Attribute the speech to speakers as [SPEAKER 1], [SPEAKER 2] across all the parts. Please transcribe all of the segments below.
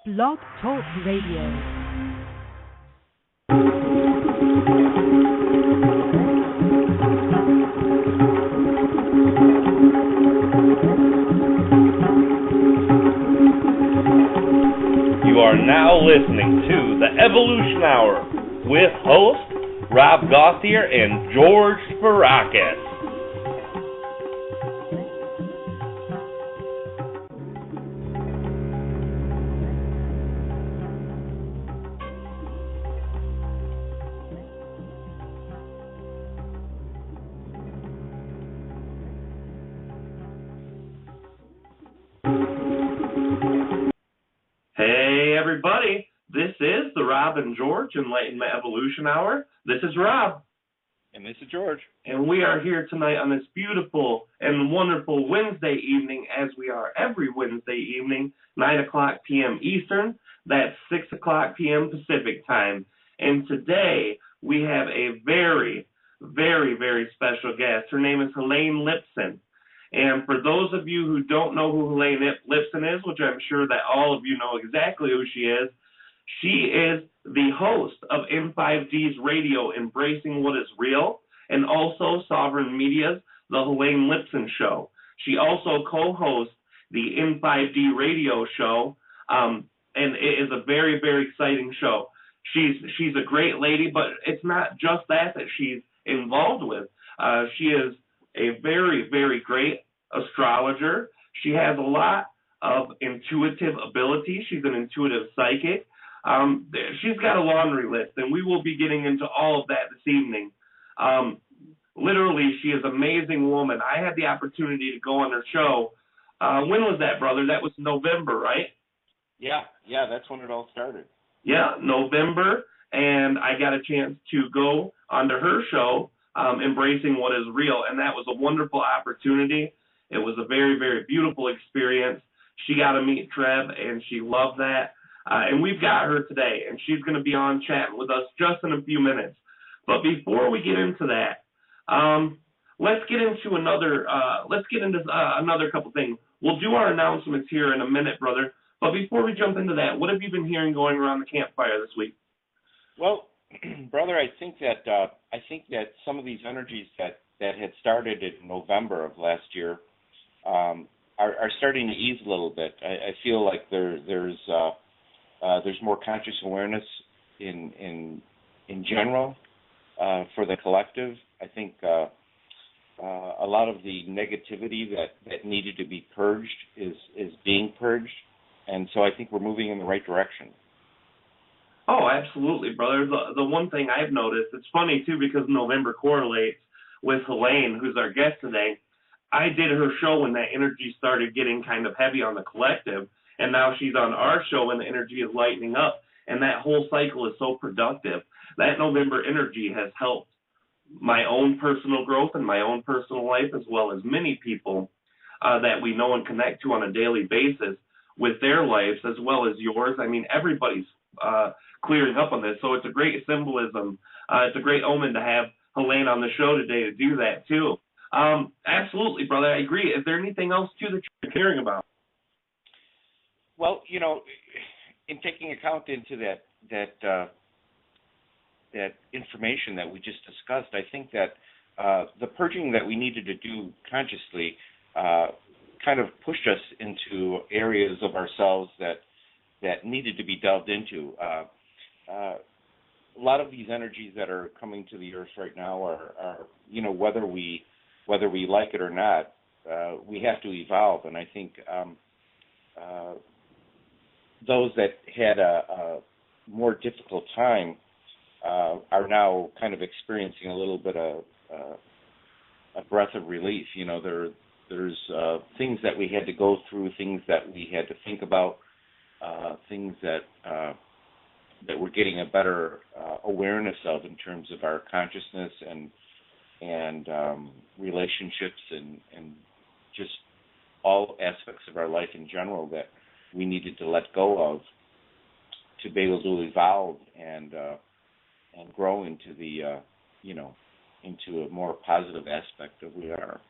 [SPEAKER 1] Blog Talk Radio.
[SPEAKER 2] You are now listening to the Evolution Hour with hosts Rob Gauthier and George Sparakis. Hey everybody, this is the Rob and George Enlightenment Evolution Hour. This is Rob.
[SPEAKER 3] And this is George.
[SPEAKER 2] And we are here tonight on this beautiful and wonderful Wednesday evening, as we are every Wednesday evening, 9 o'clock p.m. Eastern. That's 6 o'clock p.m. Pacific time. And today we have a very, very, very special guest. Her name is Helane Lipson. And for those of you who don't know who Helane Lipson is, which I'm sure that all of you know exactly who she is the host of N5D's radio, Embracing What Is Real, and also Sovereign Media's The Helane Lipson Show. She also co-hosts the N5D radio show, and it is a very, very exciting show. She's a great lady, but it's not just that she's involved with. She is a very, very great astrologer. She has a lot of intuitive ability. She's an intuitive psychic. She's got a laundry list, and we will be getting into all of that this evening. Literally, she is an amazing woman. I had the opportunity to go on her show. When was that, brother? That was November, right?
[SPEAKER 3] Yeah, that's when it all started.
[SPEAKER 2] Yeah, November, and I got a chance to go onto her show, Embracing What Is Real, and that was a wonderful opportunity. It was a very, very beautiful experience. She got to meet Treb, and she loved that. And we've got her today, and she's going to be on chatting with us just in a few minutes. But before we get into that, let's get into another couple things. We'll do our announcements here in a minute, brother. But before we jump into that, what have you been hearing going around the campfire this week?
[SPEAKER 3] Well, brother, I think that some of these energies that had started in November of last year are starting to ease a little bit. I feel like there's more conscious awareness in general for the collective. I think a lot of the negativity that needed to be purged is being purged, and so I think we're moving in the right direction.
[SPEAKER 2] Oh, absolutely, brother. The one thing I've noticed, it's funny, too, because November correlates with Helane, who's our guest today. I did her show when that energy started getting kind of heavy on the collective, and now she's on our show and the energy is lightening up, and that whole cycle is so productive. That November energy has helped my own personal growth and my own personal life, as well as many people that we know and connect to on a daily basis with their lives, as well as yours. I mean, everybody's clearing up on this, so it's a great symbolism. It's a great omen to have Helane on the show today to do that, too. Absolutely, brother, I agree. Is there anything else, too, that you're hearing about?
[SPEAKER 3] Well, in taking account into that information that we just discussed, I think that the purging that we needed to do consciously kind of pushed us into areas of ourselves that needed to be delved into. A lot of these energies that are coming to the earth right now are whether we like it or not, we have to evolve. And I think those that had a more difficult time are now kind of experiencing a little bit of a breath of relief. There's things that we had to go through, things that we had to think about, things that we're getting a better awareness of in terms of our consciousness and relationships and just all aspects of our life in general that we needed to let go of to be able to evolve and grow into the into a more positive aspect of who we are.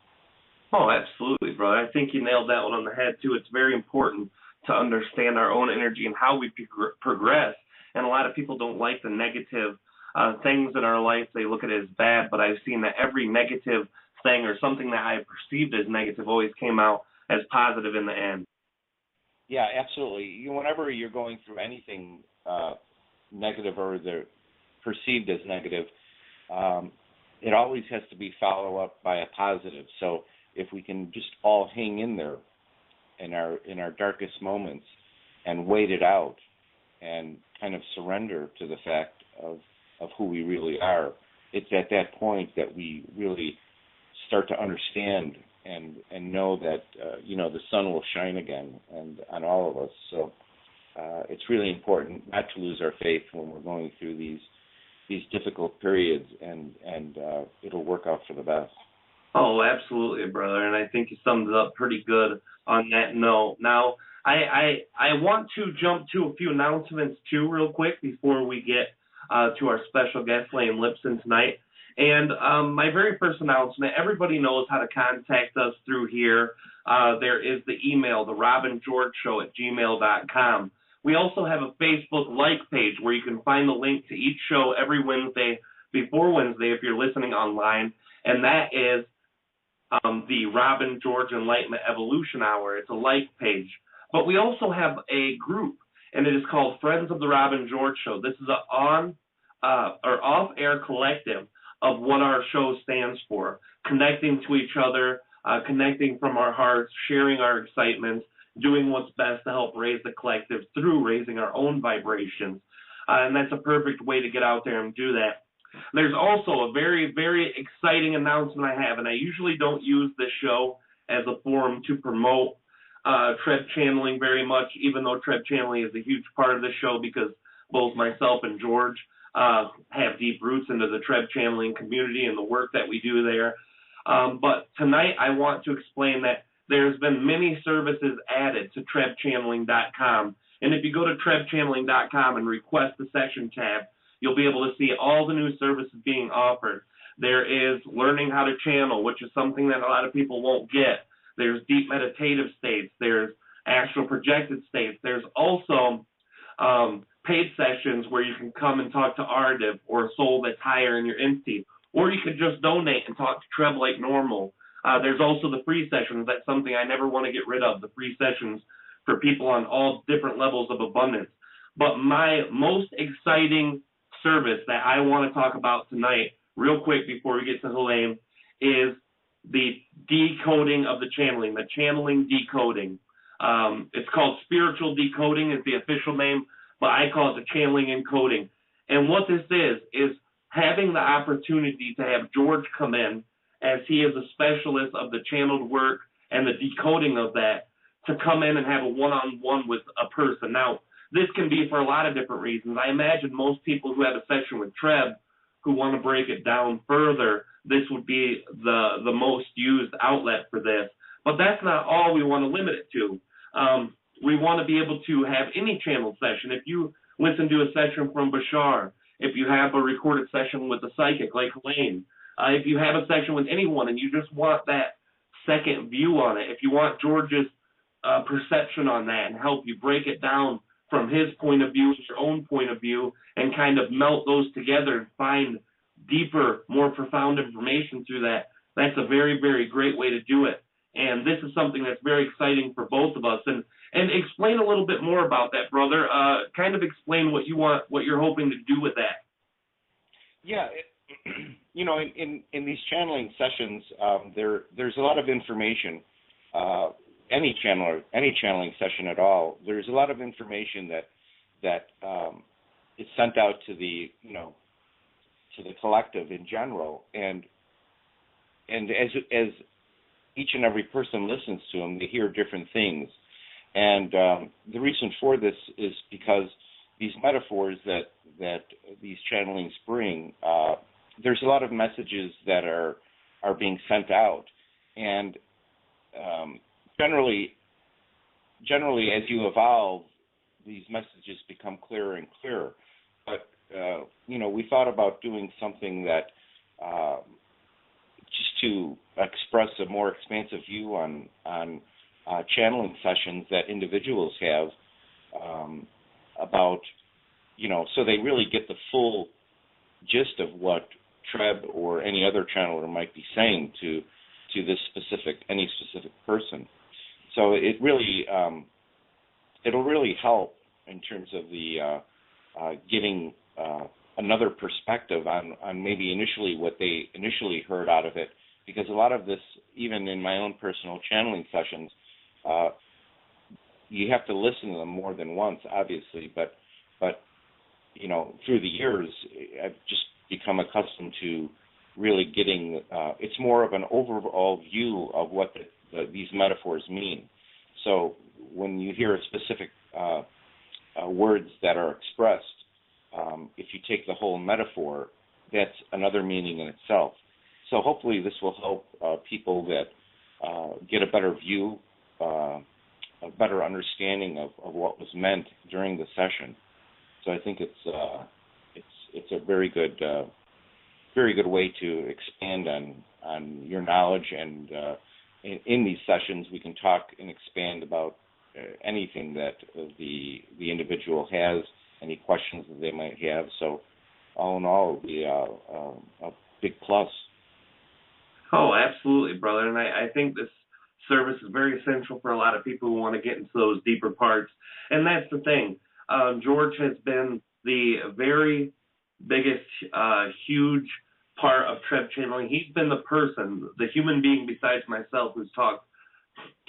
[SPEAKER 2] Oh, absolutely, brother. I think you nailed that one on the head, too. It's very important to understand our own energy and how we progress. And a lot of people don't like the negative things in our life. They look at it as bad, but I've seen that every negative thing or something that I perceived as negative always came out as positive in the end.
[SPEAKER 3] Yeah, absolutely. Whenever you're going through anything negative or they're perceived as negative, it always has to be followed up by a positive. So if we can just all hang in there in our darkest moments and wait it out and kind of surrender to the fact of who we really are, it's at that point that we really start to understand and know that the sun will shine again and on all of us. So it's really important not to lose our faith when we're going through these difficult periods, and it'll work out for the best.
[SPEAKER 2] Oh, absolutely, brother, and I think you summed it up pretty good on that note. Now, I want to jump to a few announcements, too, real quick before we get to our special guest, Helane Lipson, tonight. And my very first announcement, everybody knows how to contact us through here. There is the email, therobingeorgeshow@gmail.com. We also have a Facebook like page where you can find the link to each show every Wednesday before Wednesday if you're listening online, and that is the Robin George Enlightenment Evolution Hour. It's a like page. But we also have a group, and it is called Friends of the Robin George Show. This is an off-air collective of what our show stands for, connecting to each other, connecting from our hearts, sharing our excitement, doing what's best to help raise the collective through raising our own vibrations. And that's a perfect way to get out there and do that. There's also a very, very exciting announcement I have, and I usually don't use this show as a forum to promote Trev channeling very much, even though Trev channeling is a huge part of the show because both myself and George have deep roots into the Trev channeling community and the work that we do there. But tonight I want to explain that there's been many services added to TrevChanneling.com. And if you go to TrevChanneling.com and request the section tab, you'll be able to see all the new services being offered. There is learning how to channel, which is something that a lot of people won't get. There's deep meditative states. There's astral projected states. There's also paid sessions where you can come and talk to Ardiv or a soul that's higher in your entity. Or you could just donate and talk to Trev like normal. There's also the free sessions. That's something I never want to get rid of, the free sessions for people on all different levels of abundance. But my most exciting service that I want to talk about tonight, real quick before we get to Helane, is the decoding of the channeling decoding. It's called spiritual decoding is the official name, but I call it the channeling encoding. And what this is having the opportunity to have George come in, as he is a specialist of the channeled work and the decoding of that, to come in and have a one-on-one with a person. Now, this can be for a lot of different reasons. I imagine most people who have a session with Trev who want to break it down further, this would be the most used outlet for this. But that's not all we want to limit it to. We want to be able to have any channeled session. If you listen to a session from Bashar, if you have a recorded session with a psychic like Helane, if you have a session with anyone and you just want that second view on it, if you want George's perception on that and help you break it down from his point of view, your own point of view, and kind of melt those together and find deeper, more profound information through that, that's a very, very great way to do it. And this is something that's very exciting for both of us. And explain a little bit more about that, brother. Kind of explain what you want, what you're hoping to do with that.
[SPEAKER 3] Yeah, in these channeling sessions, there's a lot of information. Any channeling session at all, there's a lot of information that is sent out to the collective in general, and as each and every person listens to them, they hear different things. And the reason for this is because these metaphors that these channelings bring, there's a lot of messages that are being sent out, and generally, as you evolve, these messages become clearer and clearer. But we thought about doing something that just to express a more expansive view on channeling sessions that individuals have about, so they really get the full gist of what Treb or any other channeler might be saying to any specific person. So it really it'll really help in terms of the getting another perspective on maybe initially what they initially heard out of it, because a lot of this, even in my own personal channeling sessions, you have to listen to them more than once, obviously, but through the years, I've just become accustomed to really getting, it's more of an overall view of what these metaphors mean. So when you hear specific words that are expressed, if you take the whole metaphor, that's another meaning in itself. So hopefully this will help people that get a better view, a better understanding of what was meant during the session. So I think it's a very good way to expand on your knowledge, and in these sessions we can talk and expand about anything that the individual has, any questions that they might have. So all in all, it'll be a big plus.
[SPEAKER 2] Oh, absolutely, brother. And I think this service is very essential for a lot of people who want to get into those deeper parts. And that's the thing. George has been the very biggest, huge part of Treb channeling. He's been the person, the human being besides myself, who's talked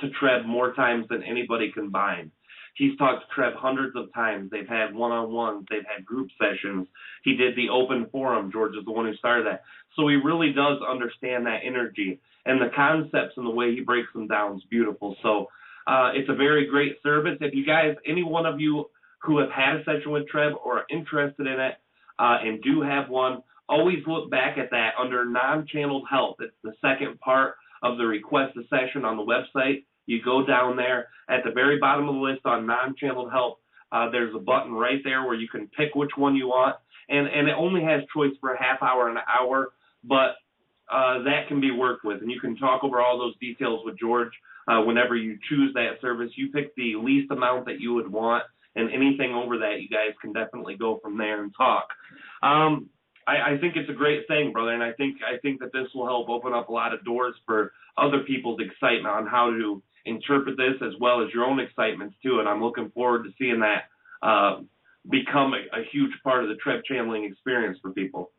[SPEAKER 2] to Treb more times than anybody combined. He's talked to Treb hundreds of times. They've had one-on-ones. They've had group sessions. He did the open forum. George is the one who started that. So he really does understand that energy. And the concepts and the way he breaks them down is beautiful. So it's a very great service. If you guys, any one of you who have had a session with Treb or are interested in it and do have one, always look back at that under non-channeled help. It's the second part of the request a session on the website. You go down there at the very bottom of the list on non-channeled help. There's a button right there where you can pick which one you want, and it only has choice for a half hour and an hour, but that can be worked with, and you can talk over all those details with George whenever you choose that service. You pick the least amount that you would want, and anything over that, you guys can definitely go from there and talk. I think it's a great thing, brother, and I think that this will help open up a lot of doors for other people's excitement on how to interpret this, as well as your own excitements too. And I'm looking forward to seeing that become a huge part of the Treb channeling experience for people.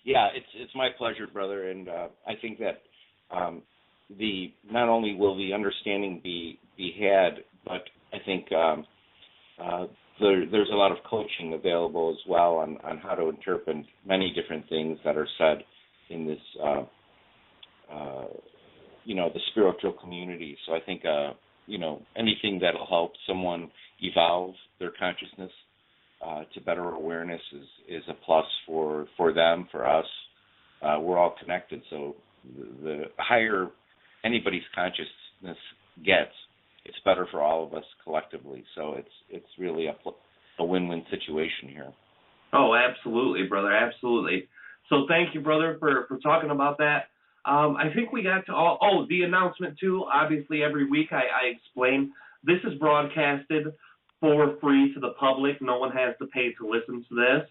[SPEAKER 3] Yeah, it's my pleasure, brother, and I think that not only will the understanding be had, but I think there's a lot of coaching available as well on how to interpret many different things that are said in this, the spiritual community. So I think, anything that'll help someone evolve their consciousness to better awareness is a plus for them, for us. We're all connected, so the higher anybody's consciousness gets, it's better for all of us collectively. So it's really a win-win situation here.
[SPEAKER 2] Oh, absolutely, brother, absolutely. So thank you, brother, for talking about that. I think we got to the announcement too. Obviously, every week I explain this is broadcasted for free to the public. No one has to pay to listen to this.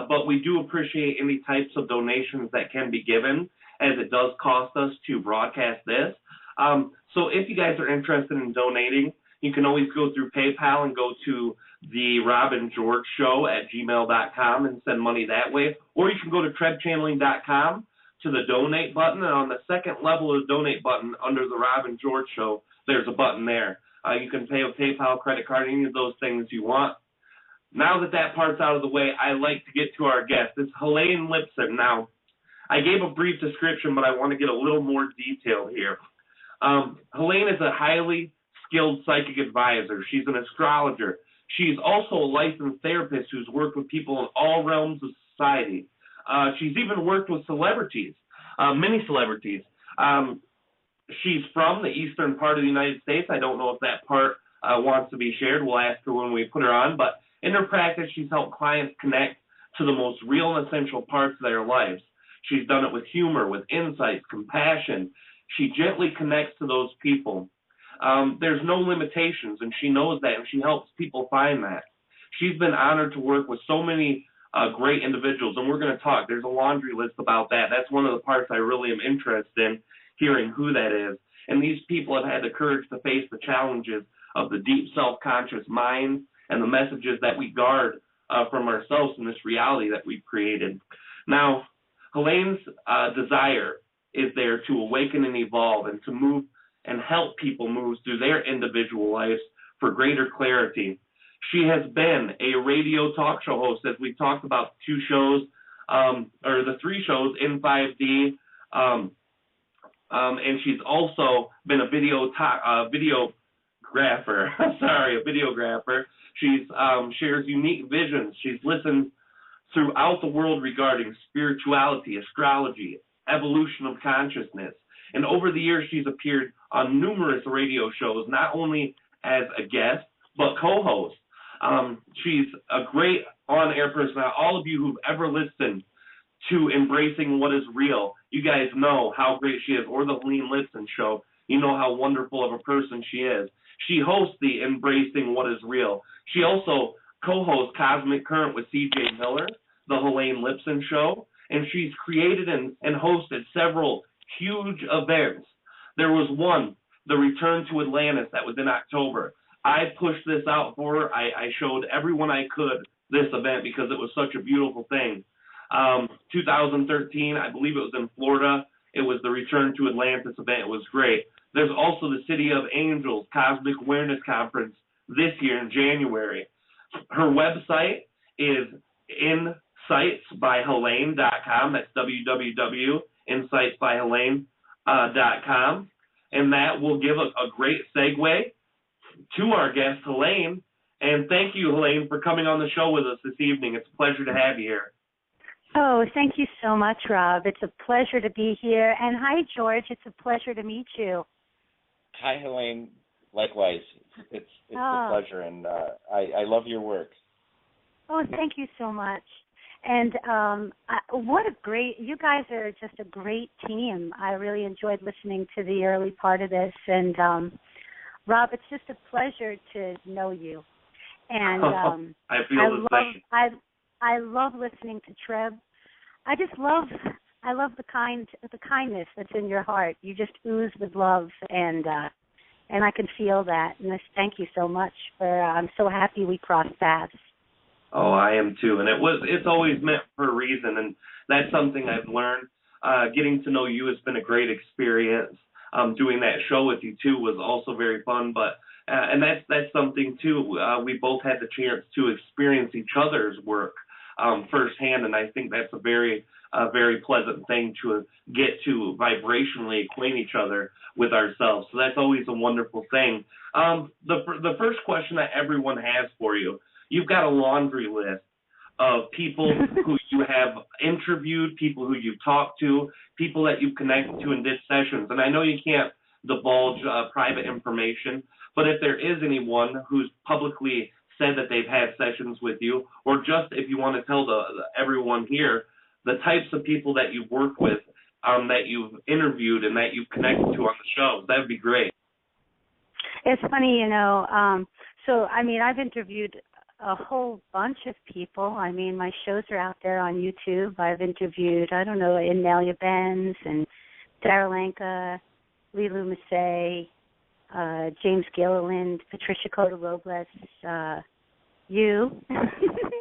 [SPEAKER 2] But we do appreciate any types of donations that can be given, as it does cost us to broadcast this. So if you guys are interested in donating, you can always go through PayPal and go to the robingeorgeshow@gmail.com and send money that way. Or you can go to trebchanneling.com to the donate button, and on the second level of the donate button under the Robin George Show, there's a button there. You can pay with PayPal, credit card, any of those things you want. Now that part's out of the way, I like to get to our guest. It's Helane Lipson. Now, I gave a brief description, but I want to get a little more detail here. Helane is a highly skilled psychic advisor. She's an astrologer. She's also a licensed therapist who's worked with people in all realms of society. She's even worked with celebrities, many celebrities. She's from the eastern part of the United States. I don't know if that part wants to be shared. We'll ask her when we put her on. But in her practice, she's helped clients connect to the most real and essential parts of their lives. She's done it with humor, with insights, compassion. She gently connects to those people. there's no limitations, and she knows that, and she helps people find that. She's been honored to work with so many great individuals, and we're going to talk. There's a laundry list about that. That's one of the parts I really am interested in, hearing who that is. And these people have had the courage to face the challenges of the deep self-conscious mind and the messages that we guard from ourselves in this reality that we've created. Now, Helane's desire is there to awaken and evolve and to move and help people move through their individual lives for greater clarity. She has been a radio talk show host, as we talked about the 2 shows, or the 3 shows in 5D, and she's also been a videographer. A videographer. She's shares unique visions. She's listened throughout the world regarding spirituality, astrology, evolution of consciousness. And over the years, she's appeared on numerous radio shows, not only as a guest, but co-host. She's a great on-air person. Now, all of you who've ever listened to Embracing What Is Real, you guys know how great she is, or the Helane Lipson Show. You know how wonderful of a person she is. She hosts the Embracing What Is Real. She also co-hosts Cosmic Current with C.J. Miller, the Helane Lipson Show, and she's created and hosted several huge events. There was one, the Return to Atlantis, that was in October. I pushed this out for her. I showed everyone I could this event because it was such a beautiful thing. 2013, I believe it was in Florida. It was the Return to Atlantis event. It was great. There's also the City of Angels Cosmic Awareness Conference this year in January. Her website is insightsbyhelane.com. That's www.insightsbyhelane.com. And that will give a great segue to our guest, Helane. And thank you, Helane, for coming on the show with us this evening. It's a pleasure to have you here.
[SPEAKER 4] Oh, thank you so much, Rob. It's a pleasure to be here. And hi, George. It's a pleasure to meet you.
[SPEAKER 3] Hi, Helane. Likewise. It's a pleasure, and I love your work.
[SPEAKER 4] Oh, thank you so much. And you guys are just a great team. I really enjoyed listening to the early part of this. And, Rob, it's just a pleasure to know you. And
[SPEAKER 2] I feel the same.
[SPEAKER 4] I love listening to Treb. I love the kindness that's in your heart. You just ooze with love, and I can feel that. And thank you so much. I'm so happy we crossed paths.
[SPEAKER 2] Oh, I am too, and it's always meant for a reason, and that's something I've learned. Getting to know you has been a great experience. Doing that show with you too was also very fun, but and that's something too. We both had the chance to experience each other's work firsthand, and I think that's a very pleasant thing to get to vibrationally acquaint each other with ourselves. So that's always a wonderful thing. The first question that everyone has for you. You've got a laundry list of people who you have interviewed, people who you've talked to, people that you've connected to and did sessions. And I know you can't divulge private information, but if there is anyone who's publicly said that they've had sessions with you, or just if you want to tell everyone here the types of people that you've worked with, that you've interviewed and that you've connected to on the show, that would be great.
[SPEAKER 4] It's funny, I've interviewed a whole bunch of people. I mean, my shows are out there on YouTube. I've interviewed, Inelia Benz and Darryl Anka, Lilu Massey, James Gilliland, Patricia Cota-Robles, you.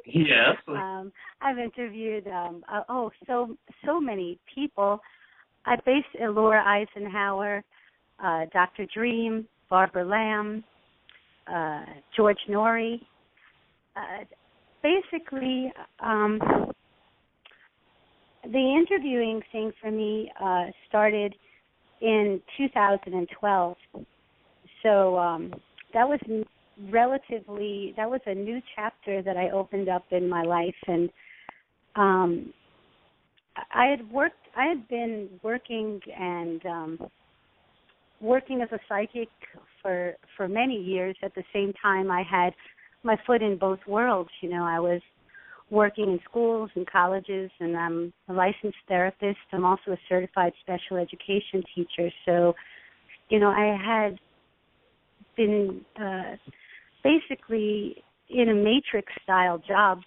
[SPEAKER 2] Yes.
[SPEAKER 4] I've interviewed, so many people. I faced Laura Eisenhower, Dr. Dream, Barbara Lamb, George Norrie. Basically, the interviewing thing for me started in 2012. So that was a new chapter that I opened up in my life, and I had been working as a psychic for many years. At the same time, I had my foot in both worlds. I was working in schools and colleges, and I'm a licensed therapist. I'm also a certified special education teacher. So, I had been basically in a matrix-style job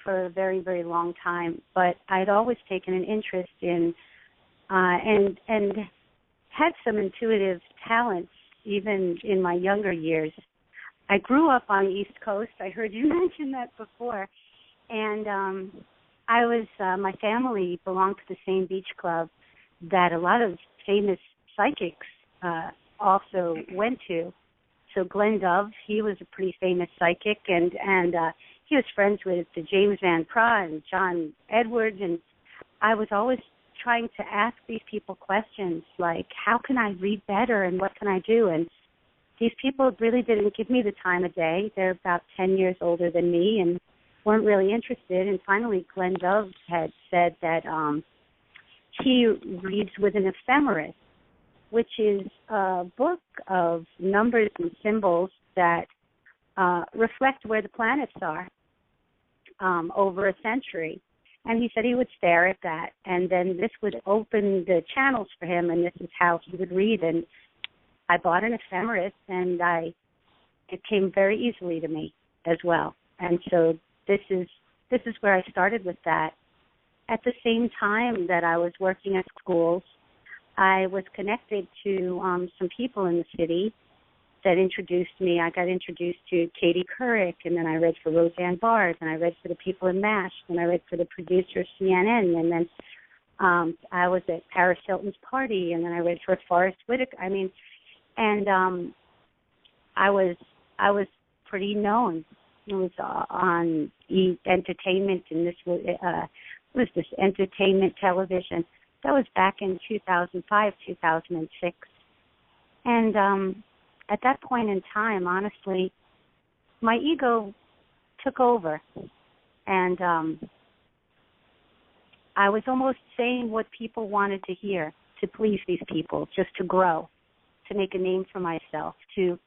[SPEAKER 4] for a very, very long time, but I'd always taken an interest in and had some intuitive talents even in my younger years. I grew up on the East Coast. I heard you mention that before. And my family belonged to the same beach club that a lot of famous psychics also went to. So Glenn Dove, he was a pretty famous psychic, and he was friends with James Van Praagh and John Edwards, and I was always trying to ask these people questions like, how can I read better and what can I do? And these people really didn't give me the time of day. They're about 10 years older than me and weren't really interested. And finally, Glenn Dove had said that he reads with an ephemeris, which is a book of numbers and symbols that reflect where the planets are over a century. And he said he would stare at that, and then this would open the channels for him, and this is how he would read. And I bought an ephemeris, and it came very easily to me as well. And so this is where I started with that. At the same time that I was working at schools, I was connected to some people in the city that introduced me. I got introduced to Katie Couric, and then I read for Roseanne Barr, and I read for the people in MASH, and I read for the producer of CNN, and then I was at Paris Hilton's party, and then I read for Forrest Whitaker. I mean, and I was pretty known. It was on entertainment, and this was this entertainment television. That was back in 2005, 2006, and at that point in time, honestly, my ego took over, and I was almost saying what people wanted to hear to please these people, just to grow, to make a name for myself, to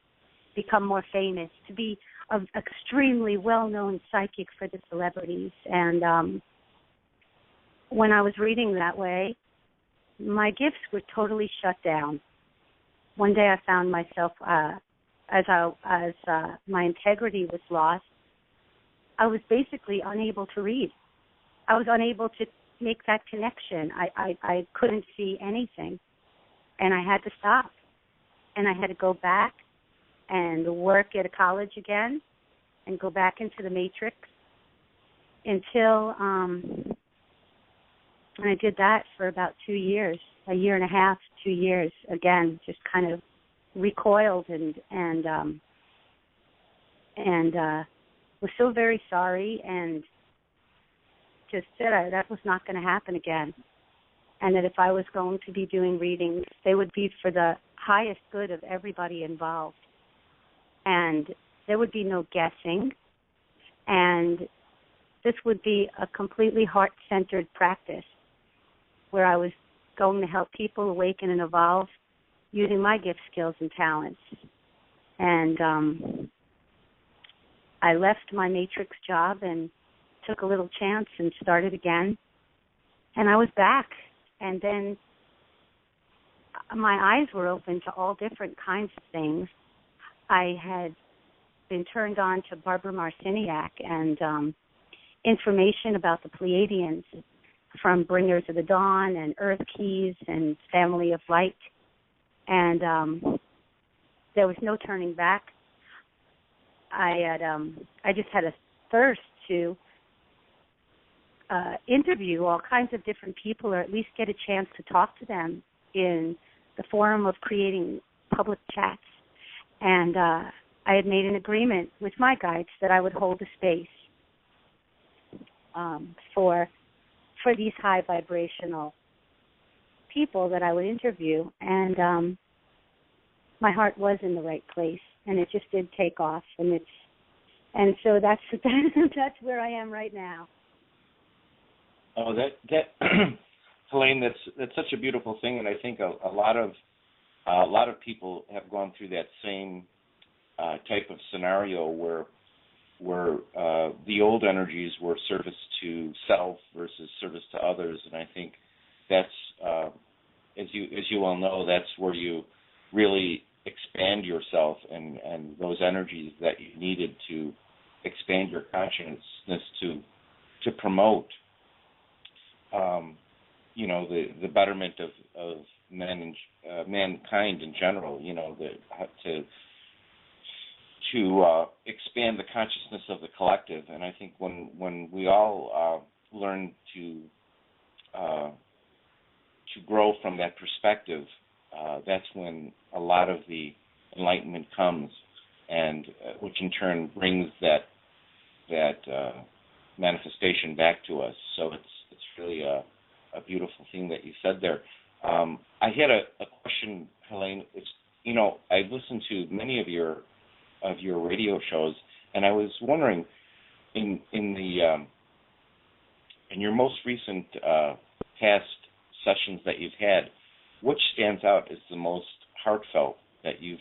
[SPEAKER 4] become more famous, to be an extremely well-known psychic for the celebrities. And when I was reading that way, my gifts were totally shut down. One day I found myself, as my integrity was lost, I was basically unable to read. I was unable to make that connection. I couldn't see anything, and I had to stop. And I had to go back and work at a college again and go back into the matrix until and I did that for about 2 years, a year and a half, 2 years, again, just kind of recoiled and was so very sorry and just said that was not going to happen again, and that if I was going to be doing readings, they would be for the highest good of everybody involved, and there would be no guessing, and this would be a completely heart-centered practice where I was going to help people awaken and evolve using my gift, skills, and talents. And I left my matrix job and took a little chance and started again. And I was back. And then my eyes were open to all different kinds of things. I had been turned on to Barbara Marciniak and information about the Pleiadians from Bringers of the Dawn and Earth Keys and Family of Light. And there was no turning back. I just had a thirst to interview all kinds of different people, or at least get a chance to talk to them in the forum of creating public chats. And I had made an agreement with my guides that I would hold a space for these high vibrational people that I would interview, and my heart was in the right place, and it just did take off, and so that's where I am right now.
[SPEAKER 3] Oh, that Helane, that's such a beautiful thing, and I think a lot of people have gone through that same type of scenario where the old energies were service to self versus service to others, and I think that's as you well know, that's where you really expand yourself and those energies that you needed to expand your consciousness to promote the betterment of men and mankind in general, to expand the consciousness of the collective. And I think when we all learn to grow from that perspective, that's when a lot of the enlightenment comes, and which in turn brings that manifestation back to us. So it's really a beautiful thing that you said there. I had a question, Helane. I've listened to many of your radio shows, and I was wondering, in your most recent past sessions that you've had, which stands out as the most heartfelt that you've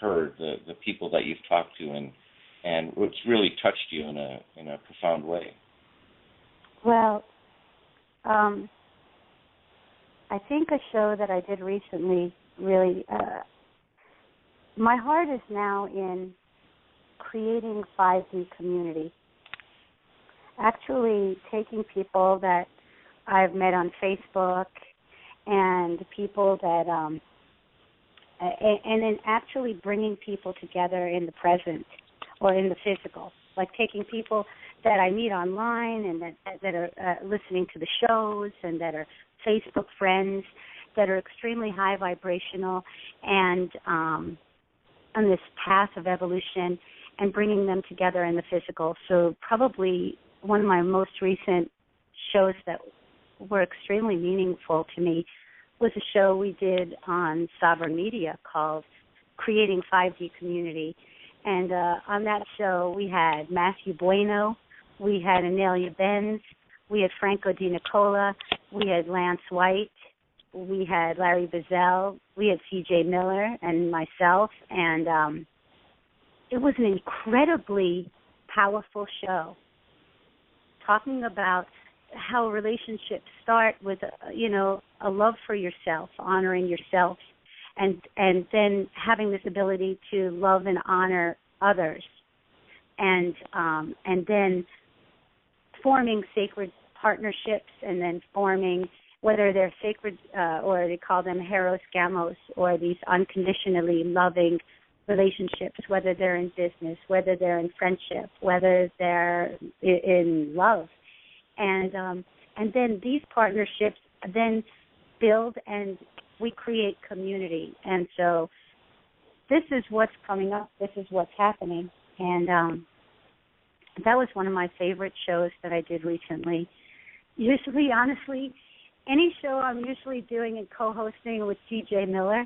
[SPEAKER 3] heard, the people that you've talked to, and which really touched you in a profound way?
[SPEAKER 4] Well, I think a show that I did recently really, my heart is now in creating 5D community. Actually taking people that I've met on Facebook and people that, and then actually bringing people together in the present or in the physical, like taking people that I meet online and that are listening to the shows and that are Facebook friends that are extremely high vibrational and on this path of evolution, and bringing them together in the physical. So probably one of my most recent shows that were extremely meaningful to me was a show we did on Sovereign Media called Creating 5D Community. And on that show, we had Matthew Bueno, we had Anelia Benz, we had Franco Di Nicola, we had Lance White, we had Larry Bazell, we had C.J. Miller and myself, and it was an incredibly powerful show, talking about how relationships start with, a love for yourself, honoring yourself, and then having this ability to love and honor others, and then forming sacred partnerships, and then forming, whether they're sacred or they call them heros gamos, or these unconditionally loving relationships, whether they're in business, whether they're in friendship, whether they're in love, and then these partnerships then build and we create community. And so this is what's coming up. This is what's happening. And that was one of my favorite shows that I did recently. Usually, honestly, any show I'm usually doing and co-hosting with C.J. Miller,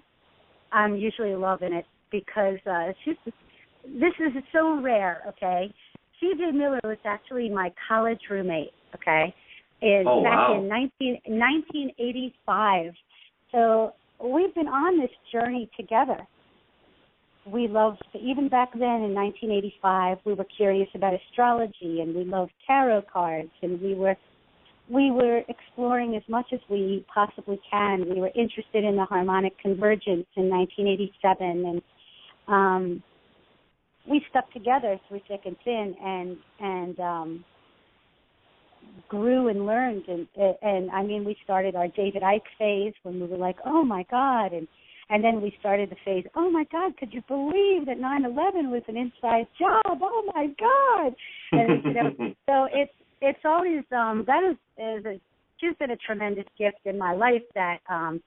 [SPEAKER 4] I'm usually loving it because this is so rare, okay? C.J. Miller was actually my college roommate, okay, in 1985. So we've been on this journey together. We loved, even back then in 1985, we were curious about astrology, and we loved tarot cards, and we were exploring as much as we possibly can. We were interested in the harmonic convergence in 1987, and we stuck together through thick and thin, and grew and learned, and I mean, we started our David Icke phase when we were like, oh my God, and then we started the phase, oh my God, could you believe that 9/11 was an inside job? Oh my God! And so it's always she's been a tremendous gift in my life that, and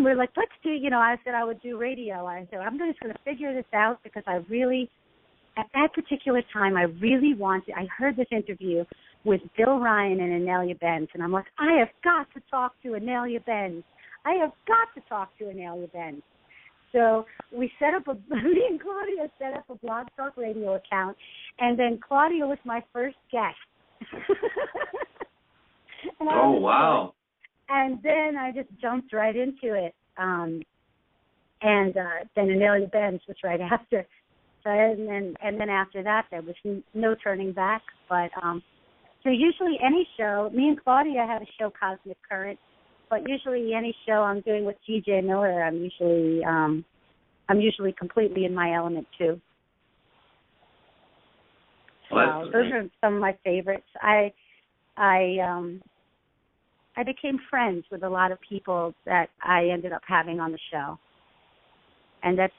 [SPEAKER 4] we're like, let's do, I said I would do radio. I said, I'm just going to figure this out because I really, at that particular time, I heard this interview with Bill Ryan and Anelia Benz, and I'm like, I have got to talk to Anelia Benz. So we set up me and Claudia set up a Blog Talk Radio account, and then Claudia was my first guest.
[SPEAKER 2] Oh, wow.
[SPEAKER 4] And then I just jumped right into it. And then Anelia Benz was right after. And then after that, there was no turning back. But so usually any show, me and Claudia have a show, Cosmic Current, but usually any show I'm doing with C.J. Miller, I'm usually I'm usually completely in my element too. So those are some of my favorites. I became friends with a lot of people that I ended up having on the show, and that's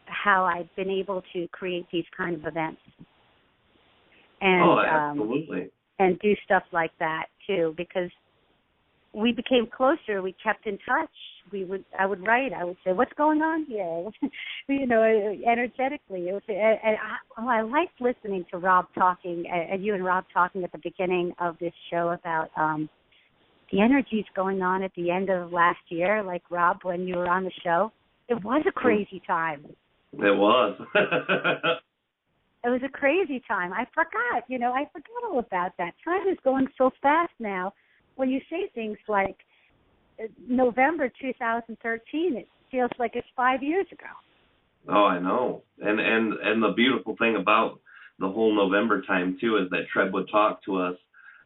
[SPEAKER 4] how I've been able to create these kind of events. And,
[SPEAKER 2] absolutely.
[SPEAKER 4] And do stuff like that too, because we became closer. We kept in touch. I would write. I would say, "What's going on here?" Energetically. I liked listening to Rob talking, and you and Rob talking at the beginning of this show about the energies going on at the end of last year. Like Rob, when you were on the show, it was a crazy time.
[SPEAKER 2] It was.
[SPEAKER 4] It was a crazy time. I forgot all about that. Time is going so fast now. When you say things like November 2013, it feels like it's 5 years ago.
[SPEAKER 2] Oh, I know. And the beautiful thing about the whole November time, too, is that Trev would talk to us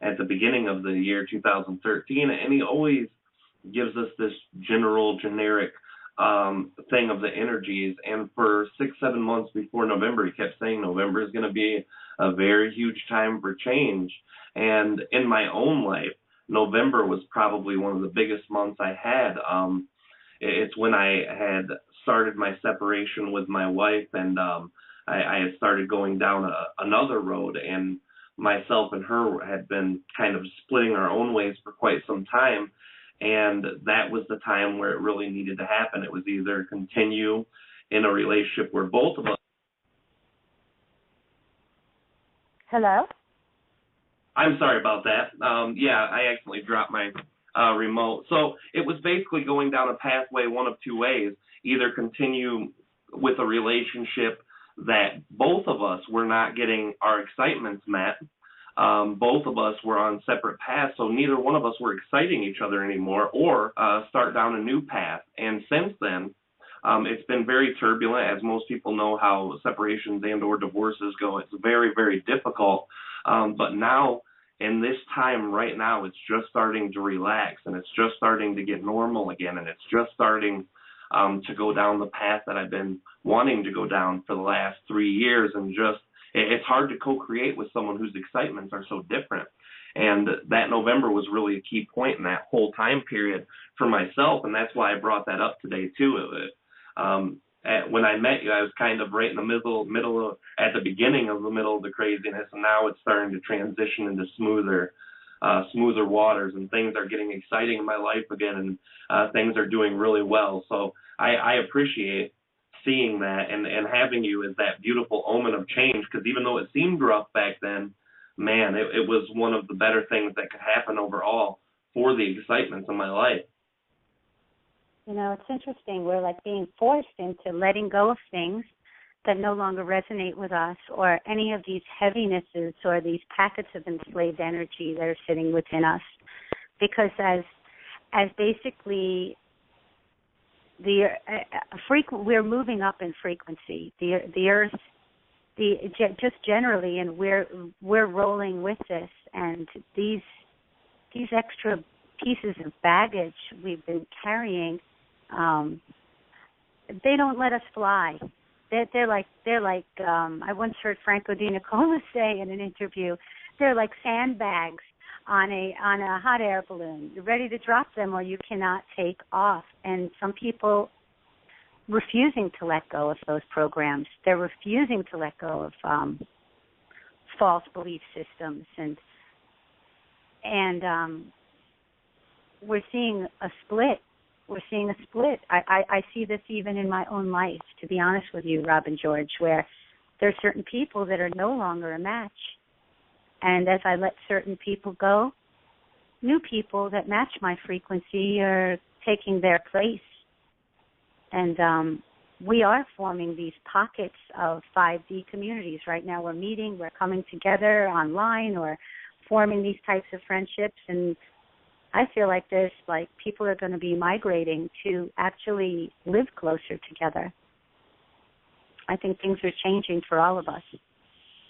[SPEAKER 2] at the beginning of the year 2013, and he always gives us this generic thing of the energies. And for 6-7 months before November, he kept saying November is going to be a very huge time for change. And in my own life, November was probably one of the biggest months I had. It's when I had started my separation with my wife, and I had started going down another road, and myself and her had been kind of splitting our own ways for quite some time. And that was the time where it really needed to happen. It was either continue in a relationship where both of us.
[SPEAKER 4] Hello?
[SPEAKER 2] I'm sorry about that. I accidentally dropped my remote. So it was basically going down a pathway one of two ways. Either continue with a relationship that both of us were not getting our excitements met. Both of us were on separate paths, so neither one of us were exciting each other anymore, or start down a new path. And since then, it's been very turbulent. As most people know how separations and or divorces go, it's very, very difficult. But now, in this time right now, it's just starting to relax, and it's just starting to get normal again, and it's just starting to go down the path that I've been wanting to go down for the last 3 years. And just, it's hard to co-create with someone whose excitements are so different. And that November was really a key point in that whole time period for myself, and that's why I brought that up today too. When I met you, I was kind of right in the middle of, at the beginning of the middle of the craziness, and now it's starting to transition into smoother waters, and things are getting exciting in my life again, and things are doing really well. So I appreciate seeing that and having you as that beautiful omen of change, because even though it seemed rough back then, man, it was one of the better things that could happen overall for the excitements in my life.
[SPEAKER 4] You know, it's interesting. We're like being forced into letting go of things that no longer resonate with us, or any of these heavinesses or these packets of enslaved energy that are sitting within us. Because as basically we're moving up in frequency. The earth, just generally, and we're rolling with this. And these extra pieces of baggage we've been carrying, they don't let us fly. They're like I once heard Franco Di Nicola say in an interview, they're like sandbags on a hot air balloon. You're ready to drop them or you cannot take off. And some people refusing to let go of those programs. They're refusing to let go of false belief systems, and we're seeing a split. I see this even in my own life, to be honest with you, Rob and George, where there are certain people that are no longer a match. And as I let certain people go, new people that match my frequency are taking their place. And we are forming these pockets of 5D communities. Right now we're meeting, we're coming together online, or forming these types of friendships. And I feel like there's people are going to be migrating to actually live closer together. I think things are changing for all of us.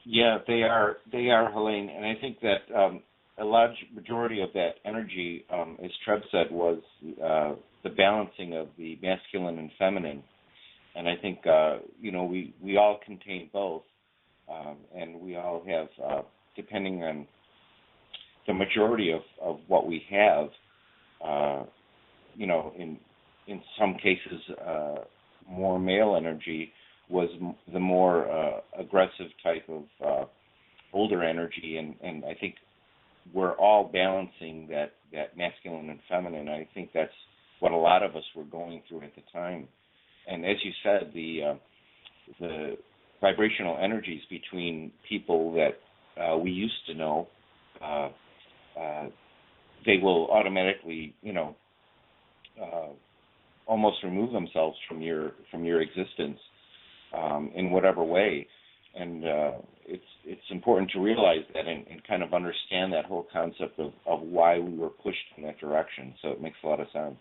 [SPEAKER 3] Yeah, they are, Helane, and I think that a large majority of that energy, as Trev said, was the balancing of the masculine and feminine. And I think, we all contain both, and we all have, depending on the majority of what we have, in some cases, more male energy was the more aggressive type of older energy, and I think we're all balancing that masculine and feminine. I think that's what a lot of us were going through at the time. And as you said, the vibrational energies between people that we used to know, they will automatically, almost remove themselves from your existence in whatever way. And it's important to realize that and kind of understand that whole concept of why we were pushed in that direction. So it makes a lot of sense.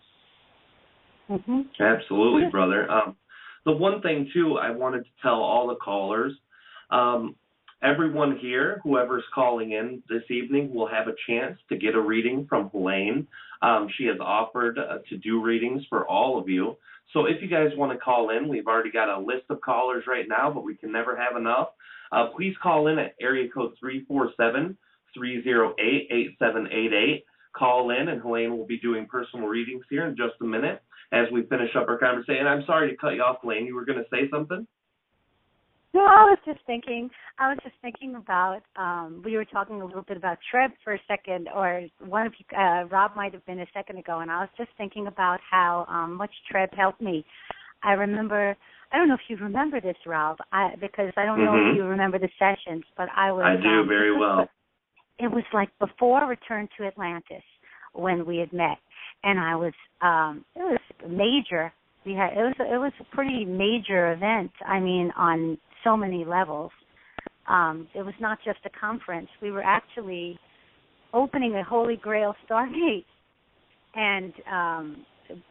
[SPEAKER 4] Mm-hmm.
[SPEAKER 2] Absolutely, brother. The one thing, too, I wanted to tell all the callers, everyone here, whoever's calling in this evening, will have a chance to get a reading from Helane. She has offered to do readings for all of you. So if you guys want to call in, we've already got a list of callers right now, but we can never have enough. Please call in at area code 347-308-8788. Call in, and Helane will be doing personal readings here in just a minute as we finish up our conversation. And I'm sorry to cut you off, Helane. You were going to say something?
[SPEAKER 4] No, I was just thinking about, we were talking a little bit about Treb for a second, or one of you, Rob might have been a second ago, and I was just thinking about how much Treb helped me. I remember, I don't know if you remember this, Rob, because I don't know if you remember the sessions, but I
[SPEAKER 2] do very well.
[SPEAKER 4] It was like before Return to Atlantis when we had met, and I was, it was major. It was a pretty major event. I mean, on so many levels. It was not just a conference. We were actually opening a Holy Grail Stargate and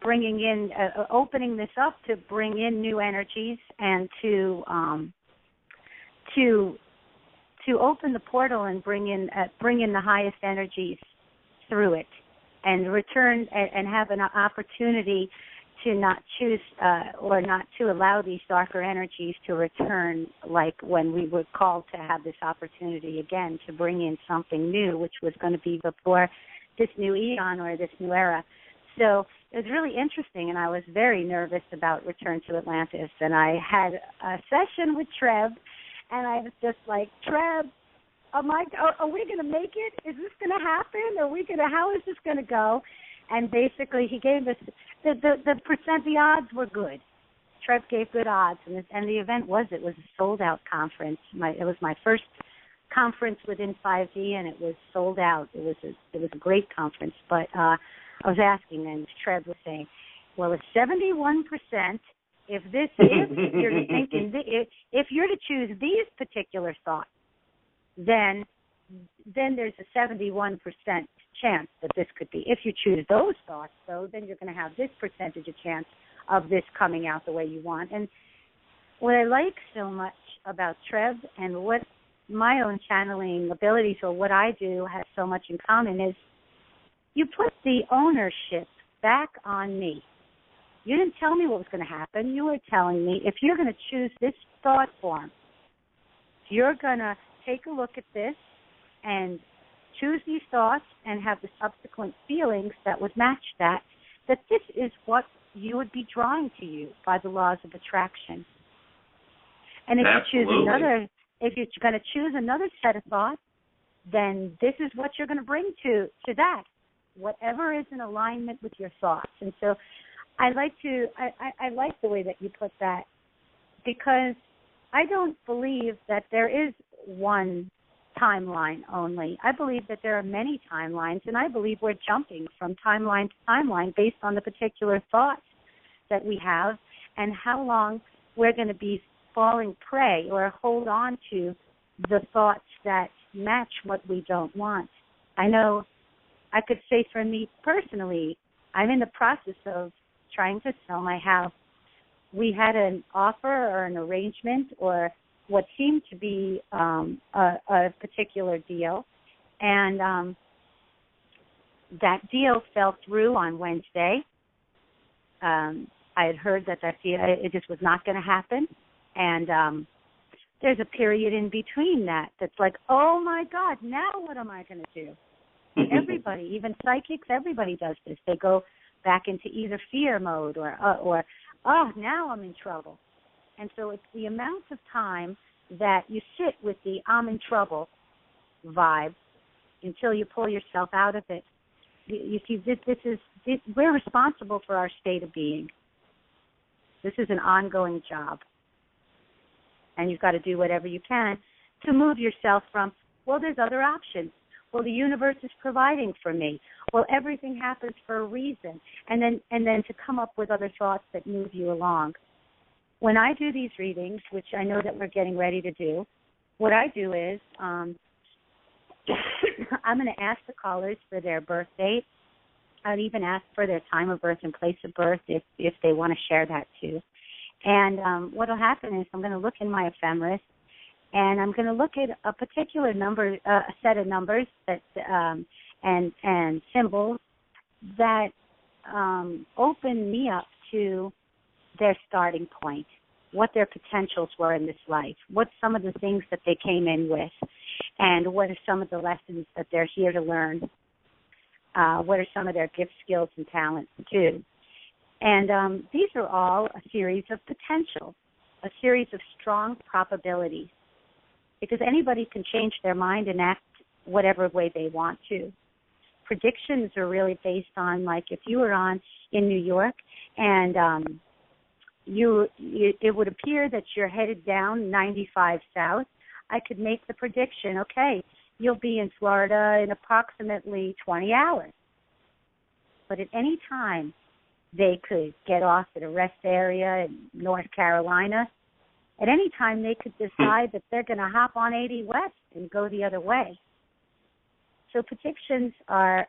[SPEAKER 4] bringing in, opening this up to bring in new energies and to open the portal and bring in the highest energies through it, and return and have an opportunity to not choose or not to allow these darker energies to return, like when we were called to have this opportunity again to bring in something new, which was going to be before this new eon or this new era. So it was really interesting, and I was very nervous about Return to Atlantis. And I had a session with Treb, and I was just like, Treb, are we going to make it? Is this going to happen? How is this going to go? And basically, he gave us the odds were good. Trev gave good odds, and the event was a sold-out conference. It was my first conference within 5D, and it was sold out. It was a great conference. But I was asking, and Trev was saying, well, it's 71%. If you're to choose these particular thoughts, then there's a 71% chance that this could be. If you choose those thoughts, though, then you're going to have this percentage of chance of this coming out the way you want. And what I like so much about Trev and what my own channeling abilities or what I do has so much in common is you put the ownership back on me. You didn't tell me what was going to happen. You were telling me if you're going to choose this thought form, you're going to take a look at this and choose these thoughts and have the subsequent feelings that would match that this is what you would be drawing to you by the laws of attraction. And if you if you're going to choose another set of thoughts, then this is what you're going to bring to that, whatever is in alignment with your thoughts. And so I like the way that you put that, because I don't believe that there is one timeline only. I believe that there are many timelines, and I believe we're jumping from timeline to timeline based on the particular thoughts that we have and how long we're going to be falling prey or hold on to the thoughts that match what we don't want. I know I could say for me personally, I'm in the process of trying to sell my house. We had an offer or an arrangement or what seemed to be a particular deal, and that deal fell through on Wednesday. I had heard that it just was not going to happen. And there's a period in between that's like, oh, my God, now what am I going to do? Everybody, even psychics, everybody does this. They go back into either fear mode or now I'm in trouble. And so it's the amount of time that you sit with the I'm in trouble vibe until you pull yourself out of it. You see, we're responsible for our state of being. This is an ongoing job. And you've got to do whatever you can to move yourself from, well, there's other options. Well, the universe is providing for me. Well, everything happens for a reason. And then to come up with other thoughts that move you along. When I do these readings, which I know that we're getting ready to do, what I do is I'm going to ask the callers for their birth date. I'd even ask for their time of birth and place of birth if they want to share that too. And what will happen is I'm going to look in my ephemeris, and I'm going to look at a particular number, a set of numbers that and symbols that open me up to their starting point, what their potentials were in this life, what some of the things that they came in with, and what are some of the lessons that they're here to learn. What are some of their gifts, skills, and talents too. And these are all a series of potential, a series of strong probabilities, because anybody can change their mind and act whatever way they want to. Predictions are really based on, like, if you were on in New York and it would appear that you're headed down 95 south, I could make the prediction, okay, you'll be in Florida in approximately 20 hours. But at any time, they could get off at a rest area in North Carolina. At any time, they could decide that they're going to hop on 80 West and go the other way. So predictions are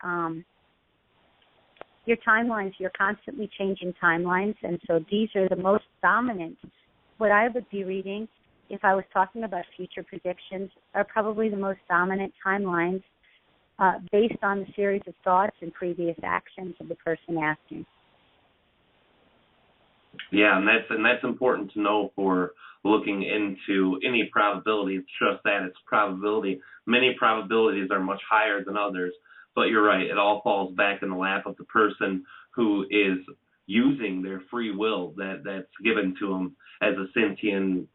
[SPEAKER 4] your timelines. You're constantly changing timelines, and so these are the most dominant. What I would be reading, if I was talking about future predictions, are probably the most dominant timelines based on the series of thoughts and previous actions of the person asking.
[SPEAKER 2] Yeah, and that's important to know for looking into any probability. It's just that it's probability. Many probabilities are much higher than others, but you're right. It all falls back in the lap of the person who is using their free will that's given to them as a sentient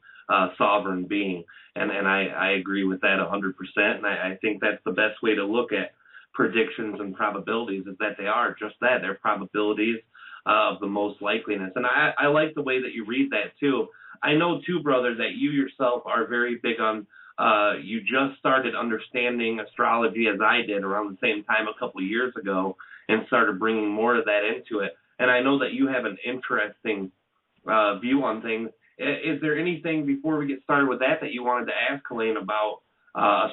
[SPEAKER 2] sovereign being. And I agree with that 100%. And I think that's the best way to look at predictions and probabilities, is that they are just that. They're probabilities of the most likeliness. And I like the way that you read that too. I know too, brother, that you yourself are very big on, you just started understanding astrology as I did around the same time a couple of years ago, and started bringing more of that into it. And I know that you have an interesting view on things. Is there anything before we get started with that you wanted to ask Helane about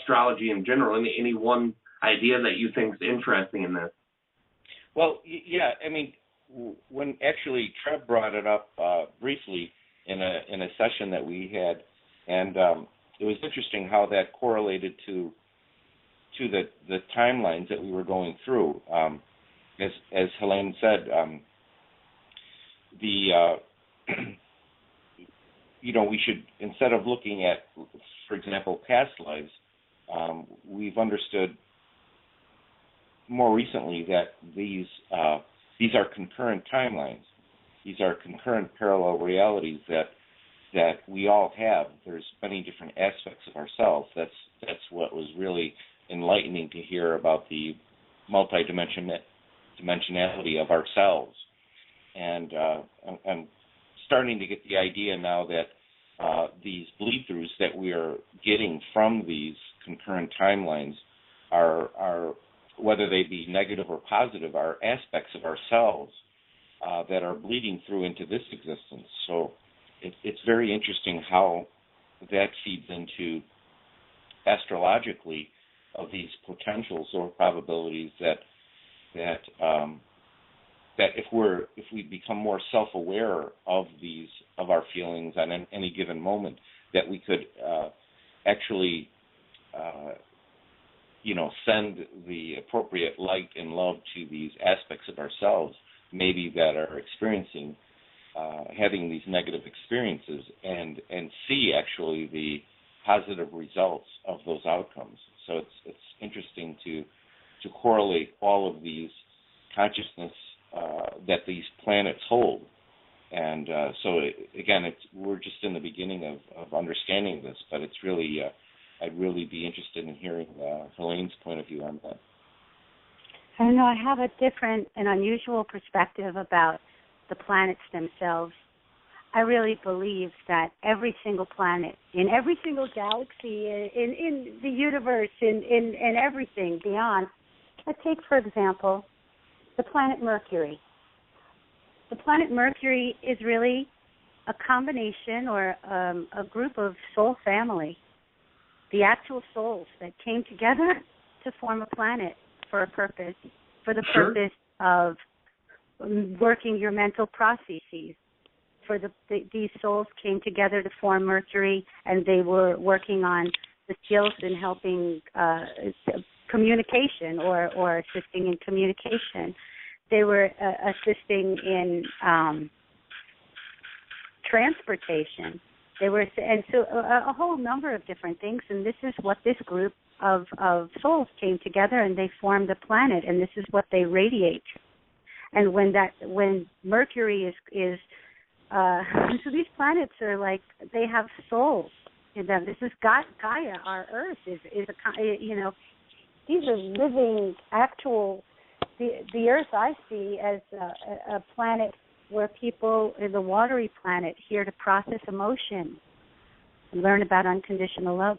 [SPEAKER 2] astrology in general? Any one idea that you think is interesting in this?
[SPEAKER 3] Well, yeah, I mean, when actually Trev brought it up briefly in a session that we had, and it was interesting how that correlated to the timelines that we were going through. As Helane said, we should, instead of looking at, for example, past lives, we've understood more recently that these are concurrent timelines. These are concurrent parallel realities that we all have. There's many different aspects of ourselves. That's what was really enlightening to hear about the multidimensionality of ourselves. And I'm starting to get the idea now that these bleed-throughs that we are getting from these concurrent timelines are whether they be negative or positive, are aspects of ourselves that are bleeding through into this existence. So it's very interesting how that feeds into astrologically of these potentials or probabilities that if we become more self-aware of our feelings on any given moment, that we could actually send the appropriate light and love to these aspects of ourselves, maybe that are experiencing having these negative experiences and see actually the positive results of those outcomes. So it's interesting to correlate all of these consciousness that these planets hold. And we're just in the beginning of understanding this, but it's really, I'd really be interested in hearing Helane's point of view on that.
[SPEAKER 4] I don't know, I have a different and unusual perspective about the planets themselves. I really believe that every single planet, in every single galaxy, in the universe, in everything beyond. Let's take, for example, the planet Mercury. The planet Mercury is really a combination or a group of soul family, the actual souls that came together to form a planet for a purpose, for the purpose of working your mental processes. These souls came together to form Mercury, and they were working on the skills in helping communication or assisting in communication. They were assisting in transportation. And so a whole number of different things. And this is what this group of souls came together, and they formed a planet, and this is what they radiate. And when Mercury is so these planets are like, they have souls in them. This is Gaia, our Earth is these are living, actual. The Earth I see as a planet where people, the watery planet, here to process emotion and learn about unconditional love.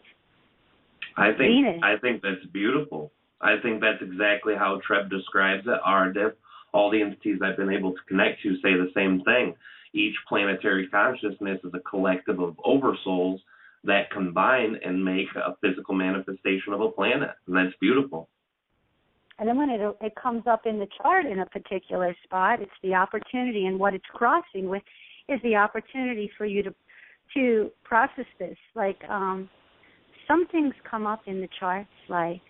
[SPEAKER 2] I think that's beautiful. I think that's exactly how Treb describes it. All the entities I've been able to connect to say the same thing. Each planetary consciousness is a collective of oversouls that combine and make a physical manifestation of a planet. And that's beautiful.
[SPEAKER 4] And then when it comes up in the chart in a particular spot, it's the opportunity, and what it's crossing with is the opportunity for you to process this. Like some things come up in the charts, like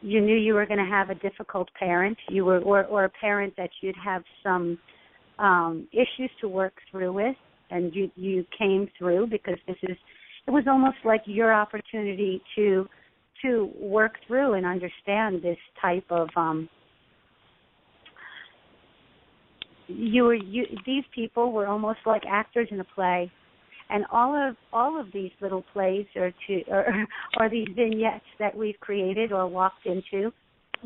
[SPEAKER 4] you knew you were going to have a difficult parent, or a parent that you'd have some issues to work through with, and you came through because it was almost like your opportunity to work through and understand this type of these people were almost like actors in a play, and all of these little plays or these vignettes that we've created or walked into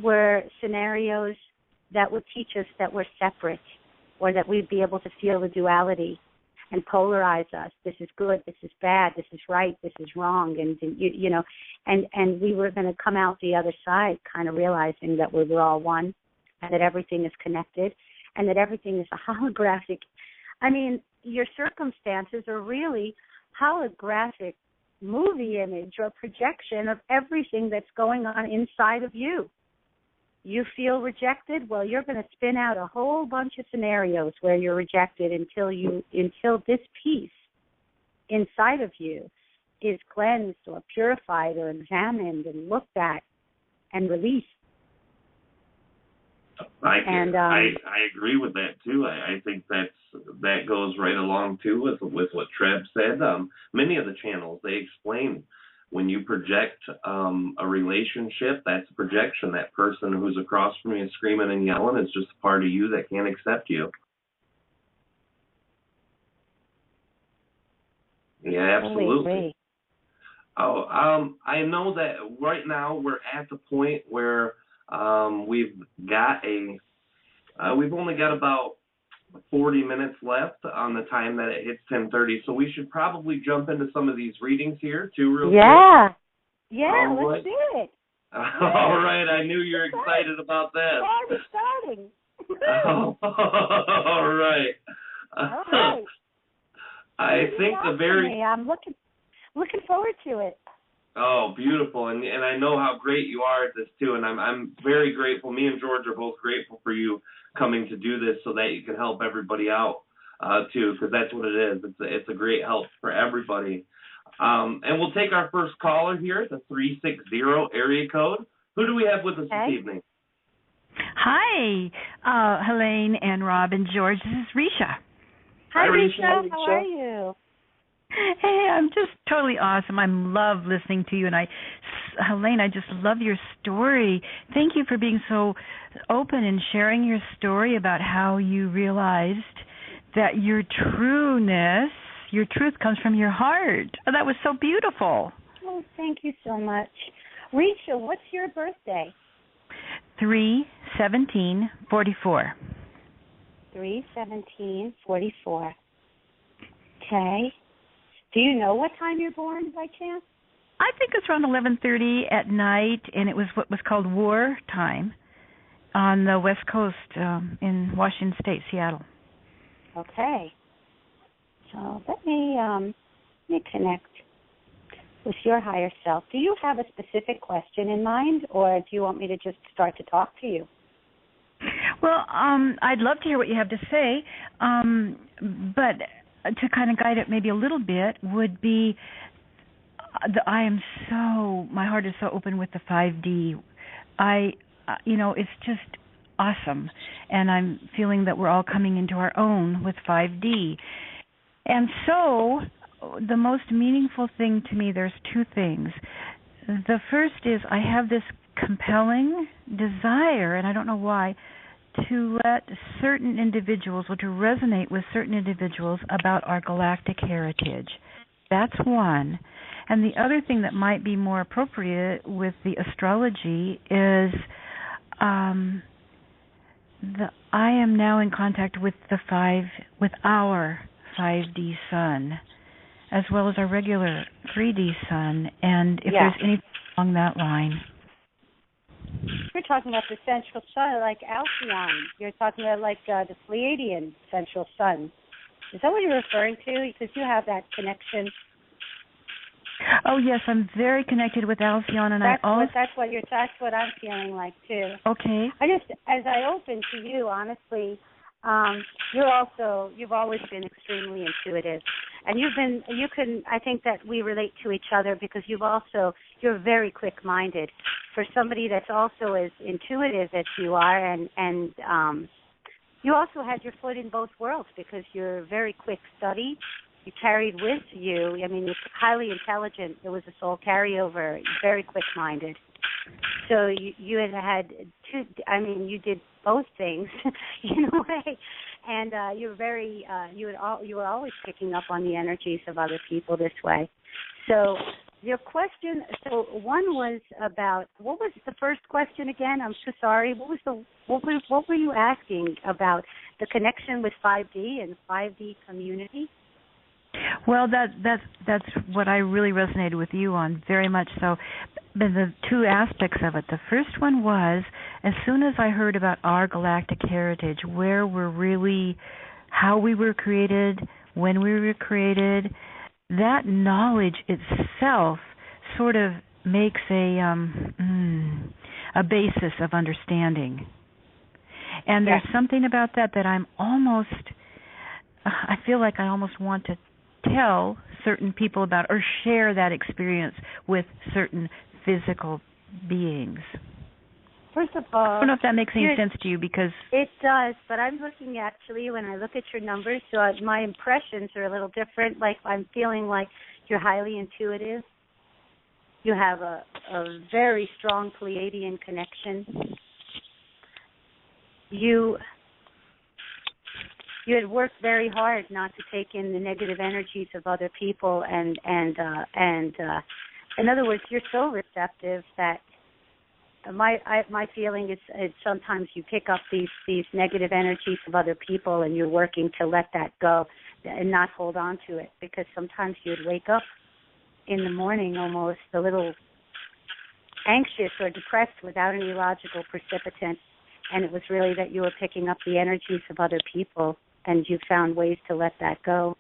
[SPEAKER 4] were scenarios that would teach us that we're separate, or that we'd be able to feel the duality and polarize us. This is good, this is bad, this is right, this is wrong, and we were going to come out the other side kind of realizing that we were all one, and that everything is connected, and that everything is a holographic. I mean, your circumstances are really holographic movie image or projection of everything that's going on inside of you. You feel rejected? Well, you're going to spin out a whole bunch of scenarios where you're rejected until this piece inside of you is cleansed or purified or examined and looked at and released.
[SPEAKER 2] I agree with that too. I think that goes right along too with what Treb said. Many of the channels, they explain when you project a relationship, that's a projection. That person who's across from you screaming and yelling is just a part of you that can't accept you. Yeah, absolutely. I know that right now we're at the point where we've only got about 40 minutes left on the time that it hits 10:30, so we should probably jump into some of these readings here too, real quick.
[SPEAKER 4] Yeah, let's do it.
[SPEAKER 2] All right, I knew you're excited about that.
[SPEAKER 4] Yeah, we're starting.
[SPEAKER 2] All right.
[SPEAKER 4] All right.
[SPEAKER 2] I think
[SPEAKER 4] I'm looking forward to it.
[SPEAKER 2] Oh, beautiful. And I know how great you are at this, too, and I'm very grateful. Me and George are both grateful for you coming to do this so that you can help everybody out, too, because that's what it is. It's a great help for everybody. And we'll take our first caller here, the 360 area code. Who do we have with us this evening?
[SPEAKER 5] Hi, Helane and Rob and George. This is Risha.
[SPEAKER 4] Hi,
[SPEAKER 2] Risha.
[SPEAKER 4] Risha. How are you?
[SPEAKER 5] Hey, I'm just totally awesome. I love listening to you, and Helane, I just love your story. Thank you for being so open and sharing your story about how you realized that your truth comes from your heart. Oh, that was so beautiful.
[SPEAKER 4] Oh, thank you so much. Risha, what's your birthday?
[SPEAKER 5] 3/17/44.
[SPEAKER 4] 3/17/44. Okay. Do you know what time you're born by chance?
[SPEAKER 5] I think it's around 11:30 at night, and it was what was called war time on the West Coast in Washington State, Seattle.
[SPEAKER 4] Okay. So let me connect with your higher self. Do you have a specific question in mind, or do you want me to just start to talk to you?
[SPEAKER 5] Well, I'd love to hear what you have to say, but to kind of guide it maybe a little bit would be my heart is so open with the 5D. It's just awesome, and I'm feeling that we're all coming into our own with 5D. And so the most meaningful thing to me, there's two things. The first is I have this compelling desire, and I don't know why, to let certain individuals, or to resonate with certain individuals about our galactic heritage. That's one. And the other thing that might be more appropriate with the astrology is I am now in contact with our 5D sun, as well as our regular 3D sun, and if there's anything along that line.
[SPEAKER 4] You're talking about the central sun, like Alcyon. You're talking about like the Pleiadian central sun. Is that what you're referring to? Because you have that connection.
[SPEAKER 5] Oh yes, I'm very connected with Alcyon, and
[SPEAKER 4] that's what I'm feeling like too.
[SPEAKER 5] Okay.
[SPEAKER 4] As I open to you, honestly, you've always been extremely intuitive, and I think that we relate to each other because you're very quick-minded. For somebody that's also as intuitive as you are, and you also had your foot in both worlds because you're a very quick study. You carried with you, you're highly intelligent. There was a soul carryover, very quick-minded. So you had two, you did both things in a way. And you're very, you were always picking up on the energies of other people this way. So your question, one was about, what was the first question again? I'm so sorry. What were you asking about the connection with 5D and 5D community?
[SPEAKER 5] Well, that's what I really resonated with you on, very much so. But the two aspects of it. The first one was, as soon as I heard about our galactic heritage, how we were created, when we were created, that knowledge itself sort of makes a basis of understanding. And there's something about that I'm I feel like I almost want to tell certain people about or share that experience with certain physical beings.
[SPEAKER 4] First of all,
[SPEAKER 5] I don't know if that makes any sense to you because
[SPEAKER 4] it does, but I'm looking actually when I look at your numbers, so my impressions are a little different. Like I'm feeling like you're highly intuitive. You have a very strong Pleiadian connection. You had worked very hard not to take in the negative energies of other people, and in other words, you're so receptive that my feeling is sometimes you pick up these negative energies of other people, and you're working to let that go and not hold on to it, because sometimes you'd wake up in the morning almost a little anxious or depressed without any logical precipitant, and it was really that you were picking up the energies of other people, and you found ways to let that go.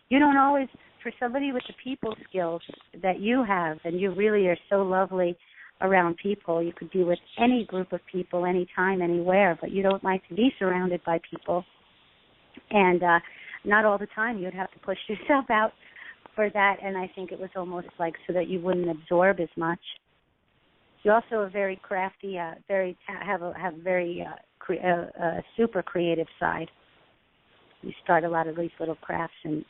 [SPEAKER 4] You don't always, for somebody with the people skills that you have, and you really are so lovely around people, you could be with any group of people, anytime, anywhere, but you don't like to be surrounded by people. And not all the time you'd have to push yourself out for that, and I think it was almost like so that you wouldn't absorb as much. You also are very crafty, have a very super creative side. You start a lot of these little crafts, and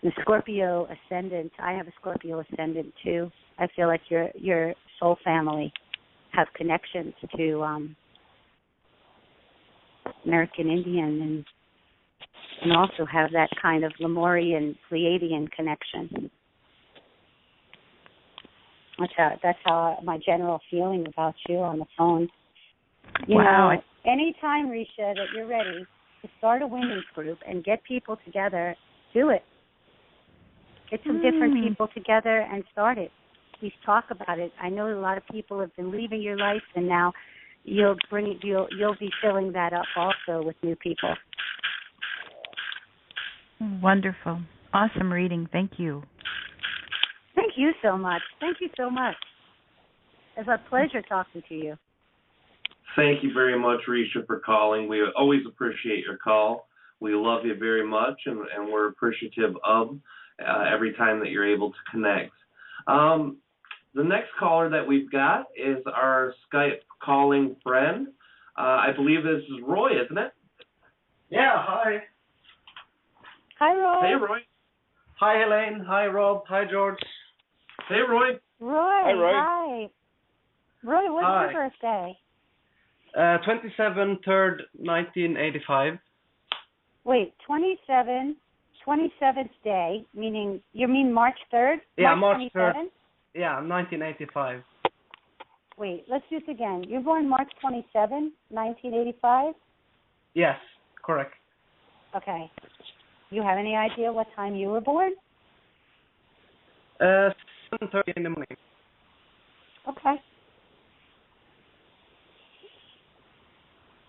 [SPEAKER 4] the Scorpio ascendant. I have a Scorpio ascendant too. I feel like your soul family have connections to American Indian and also have that kind of Lemurian Pleiadian connection. That's how my general feeling about you on the phone. You know, anytime, Risha, that you're ready to start a women's group and get people together, do it. Get some different people together and start it. Please talk about it. I know a lot of people have been leaving your life, and now you'll be filling that up also with new people.
[SPEAKER 5] Wonderful. Awesome reading. Thank you.
[SPEAKER 4] Thank you so much. Thank you so much. It's a pleasure talking to you.
[SPEAKER 2] Thank you very much, Risha, for calling. We always appreciate your call. We love you very much, and we're appreciative of every time that you're able to connect. The next caller that we've got is our Skype calling friend. I believe this is Roy, isn't it?
[SPEAKER 6] Yeah, hi.
[SPEAKER 4] Hi, Roy.
[SPEAKER 2] Hey, Roy.
[SPEAKER 6] Hi, Helane. Hi, Rob. Hi, George.
[SPEAKER 2] Hey, Roy.
[SPEAKER 4] Roy.
[SPEAKER 3] Hi, Roy.
[SPEAKER 4] Hi. Roy, what's your birthday?
[SPEAKER 6] 27/3, 1985.
[SPEAKER 4] Wait, 27th day, meaning, you mean March 3rd?
[SPEAKER 6] Yeah,
[SPEAKER 4] March
[SPEAKER 6] March
[SPEAKER 4] 27th?
[SPEAKER 6] 3rd. Yeah, 1985.
[SPEAKER 4] Wait, let's do this again. You're born March 27, 1985?
[SPEAKER 6] Yes, correct.
[SPEAKER 4] Okay. You have any idea what time you were born?
[SPEAKER 6] 7:30 in the morning.
[SPEAKER 4] Okay.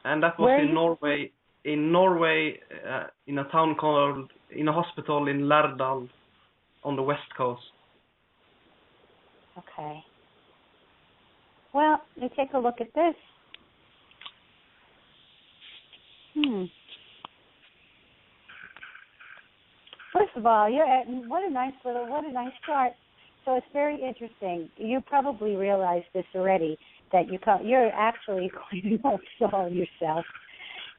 [SPEAKER 6] And that was in Norway. In Norway, in a town called, in a hospital in Lærdal, on the west coast.
[SPEAKER 4] Okay. Well, let me take a look at this. First of all, what a nice chart. So it's very interesting. You probably realize this already, that you're actually quite an old soul yourself.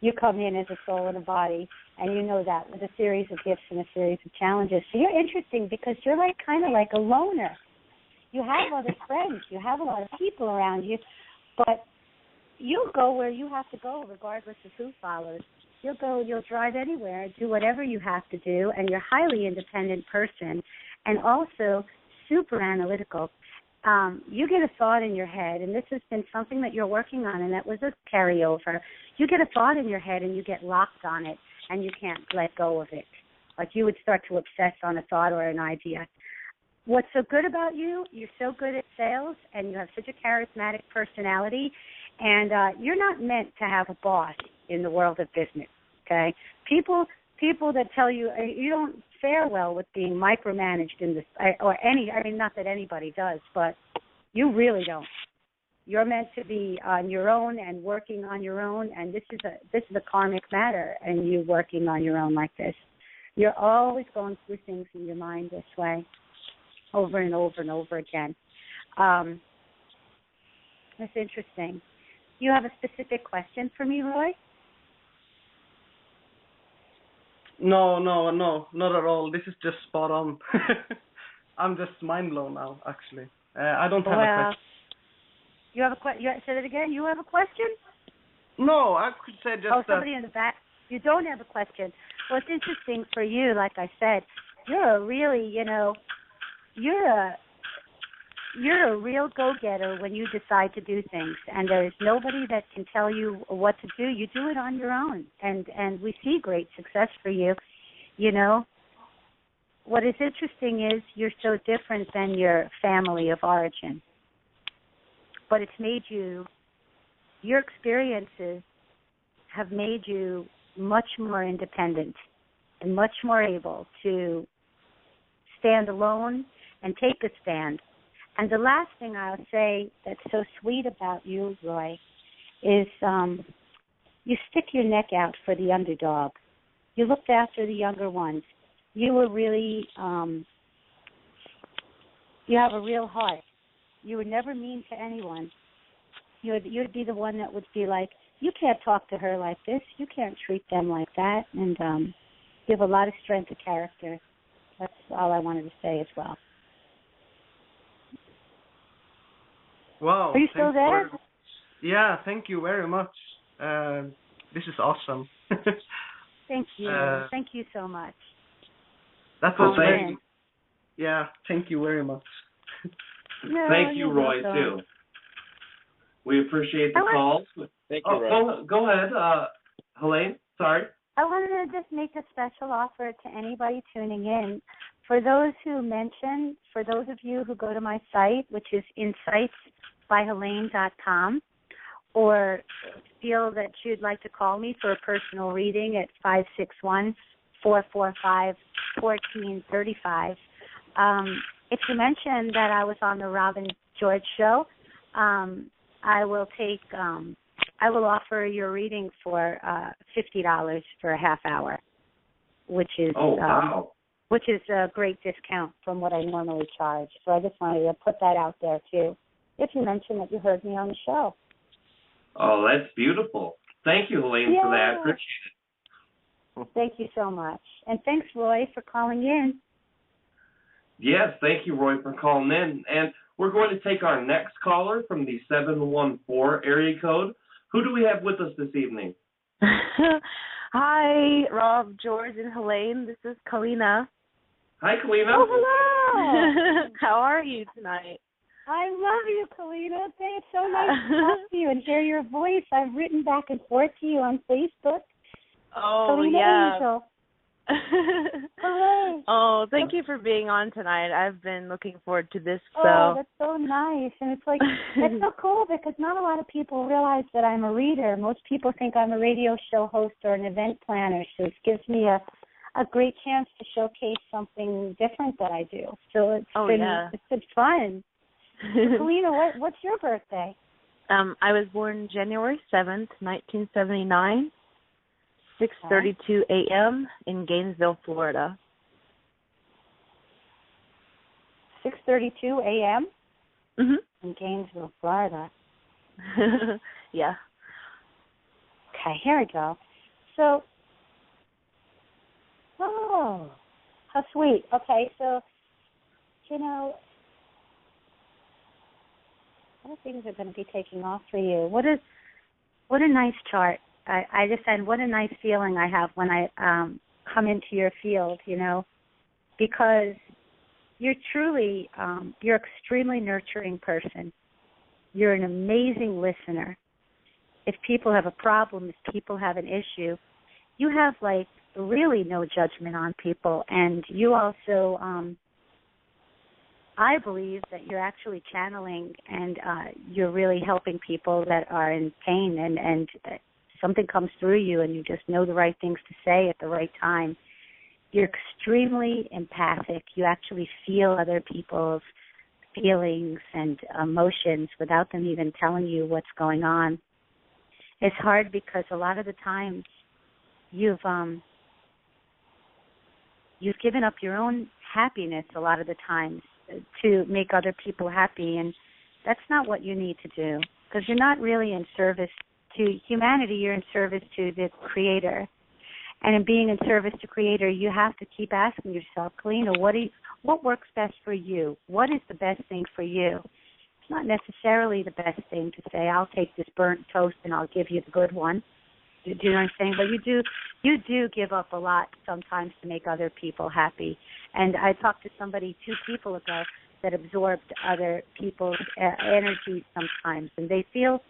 [SPEAKER 4] You come in as a soul in a body, and you know that with a series of gifts and a series of challenges. So you're interesting because you're kind of like a loner. You have other friends. You have a lot of people around you, but you'll go where you have to go regardless of who follows. You'll drive anywhere, do whatever you have to do, and you're a highly independent person and also super analytical. You get a thought in your head, and this has been something that you're working on, and that was a carryover. You get a thought in your head, and you get locked on it, and you can't let go of it. Like you would start to obsess on a thought or an idea. What's so good about you, you're so good at sales, and you have such a charismatic personality, and you're not meant to have a boss in the world of business, okay? People that tell you you don't fare well with being micromanaged in this, not that anybody does, but you really don't. You're meant to be on your own and working on your own, and this is a karmic matter, and you working on your own like this. You're always going through things in your mind this way, over and over and over again. That's interesting. You have a specific question for me, Roy?
[SPEAKER 6] No, not at all. This is just spot on. I'm just mind blown now, actually. I don't have a question.
[SPEAKER 4] You have a question? Say that again. You have a question?
[SPEAKER 6] No, I could say just.
[SPEAKER 4] Oh, somebody in the back. You don't have a question. Well, it's interesting for you. Like I said, you're a really, you're a real go-getter when you decide to do things, and there's nobody that can tell you what to do. You do it on your own, and we see great success for you. What is interesting is you're so different than your family of origin, but it's made you, your experiences have made you much more independent and much more able to stand alone and take a stand. And the last thing I'll say that's so sweet about you, Roy, is you stick your neck out for the underdog. You looked after the younger ones. You were really, you have a real heart. You were never mean to anyone. You'd be the one that would be like, you can't talk to her like this. You can't treat them like that. And give a lot of strength to character. That's all I wanted to say as well.
[SPEAKER 6] Wow.
[SPEAKER 4] Are you still there?
[SPEAKER 6] Yeah, thank you very much. This is awesome.
[SPEAKER 4] Thank you. Thank you so much.
[SPEAKER 6] That was very... Yeah, thank you very much.
[SPEAKER 4] No,
[SPEAKER 2] thank you, Roy,
[SPEAKER 4] welcome.
[SPEAKER 2] too. We appreciate the calls.
[SPEAKER 3] Thank you, Roy.
[SPEAKER 2] Go ahead, Helane. Sorry.
[SPEAKER 4] I wanted to just make a special offer to anybody tuning in. For those who mention, for those of you who go to my site, which is insightsbyhelane.com, or feel that you'd like to call me for a personal reading at 561-445-1435. If you mention that I was on the Robin George show, I will offer your reading for $50 for a half hour, which is which is a great discount from what I normally charge. So I just wanted to put that out there too. If you mention that you heard me on the show.
[SPEAKER 2] Oh, that's beautiful. Thank you, Helane, for that. Appreciate it.
[SPEAKER 4] Thank you so much. And thanks, Roy, for calling in.
[SPEAKER 2] Yes, thank you, Roy, for calling in. And we're going to take our next caller from the 714 area code. Who do we have with us this evening?
[SPEAKER 7] Hi, Rob, George, and Helane. This is Kalina.
[SPEAKER 2] Hi, Kalina.
[SPEAKER 4] Oh, hello.
[SPEAKER 7] How are you tonight?
[SPEAKER 4] I love you, Kalina. It's so nice to talk to you and hear your voice. I've written back and forth to you on Facebook.
[SPEAKER 7] Oh,
[SPEAKER 4] Kalina
[SPEAKER 7] yeah.
[SPEAKER 4] Angel. Hooray.
[SPEAKER 7] Oh, thank you for being on tonight. I've been looking forward to this.
[SPEAKER 4] Oh, that's so nice. And it's like, it's so cool because not a lot of people realize that I'm a reader. Most people think I'm a radio show host or an event planner. So it gives me a great chance to showcase something different that I do. So it's been fun. Kalina, what's your birthday?
[SPEAKER 7] I was born January 7th, 1979. 6:32 a.m. in Gainesville, Florida.
[SPEAKER 4] 6:32 a.m.
[SPEAKER 7] Mhm.
[SPEAKER 4] In Gainesville, Florida.
[SPEAKER 7] Yeah.
[SPEAKER 4] Okay, here we go. So, oh, how sweet. Okay, so, a lot of things are going to be taking off for you. What a nice chart. I just said, what a nice feeling I have when I come into your field, because you're truly, you're an extremely nurturing person. You're an amazing listener. If people have a problem, if people have an issue, you have, really no judgment on people. And you also, I believe that you're actually channeling and you're really helping people that are in pain and something comes through you and you just know the right things to say at the right time. You're extremely empathic. You actually feel other people's feelings and emotions without them even telling you what's going on. It's hard because a lot of the times you've given up your own happiness a lot of the times to make other people happy, and that's not what you need to do because you're not really in service to humanity, you're in service to the Creator. And in being in service to Creator, you have to keep asking yourself, Kalina, what works best for you? What is the best thing for you? It's not necessarily the best thing to say, I'll take this burnt toast and I'll give you the good one. Do you know what I'm saying? But you do give up a lot sometimes to make other people happy. And I talked to 2 people ago that absorbed other people's energy sometimes. And they feel,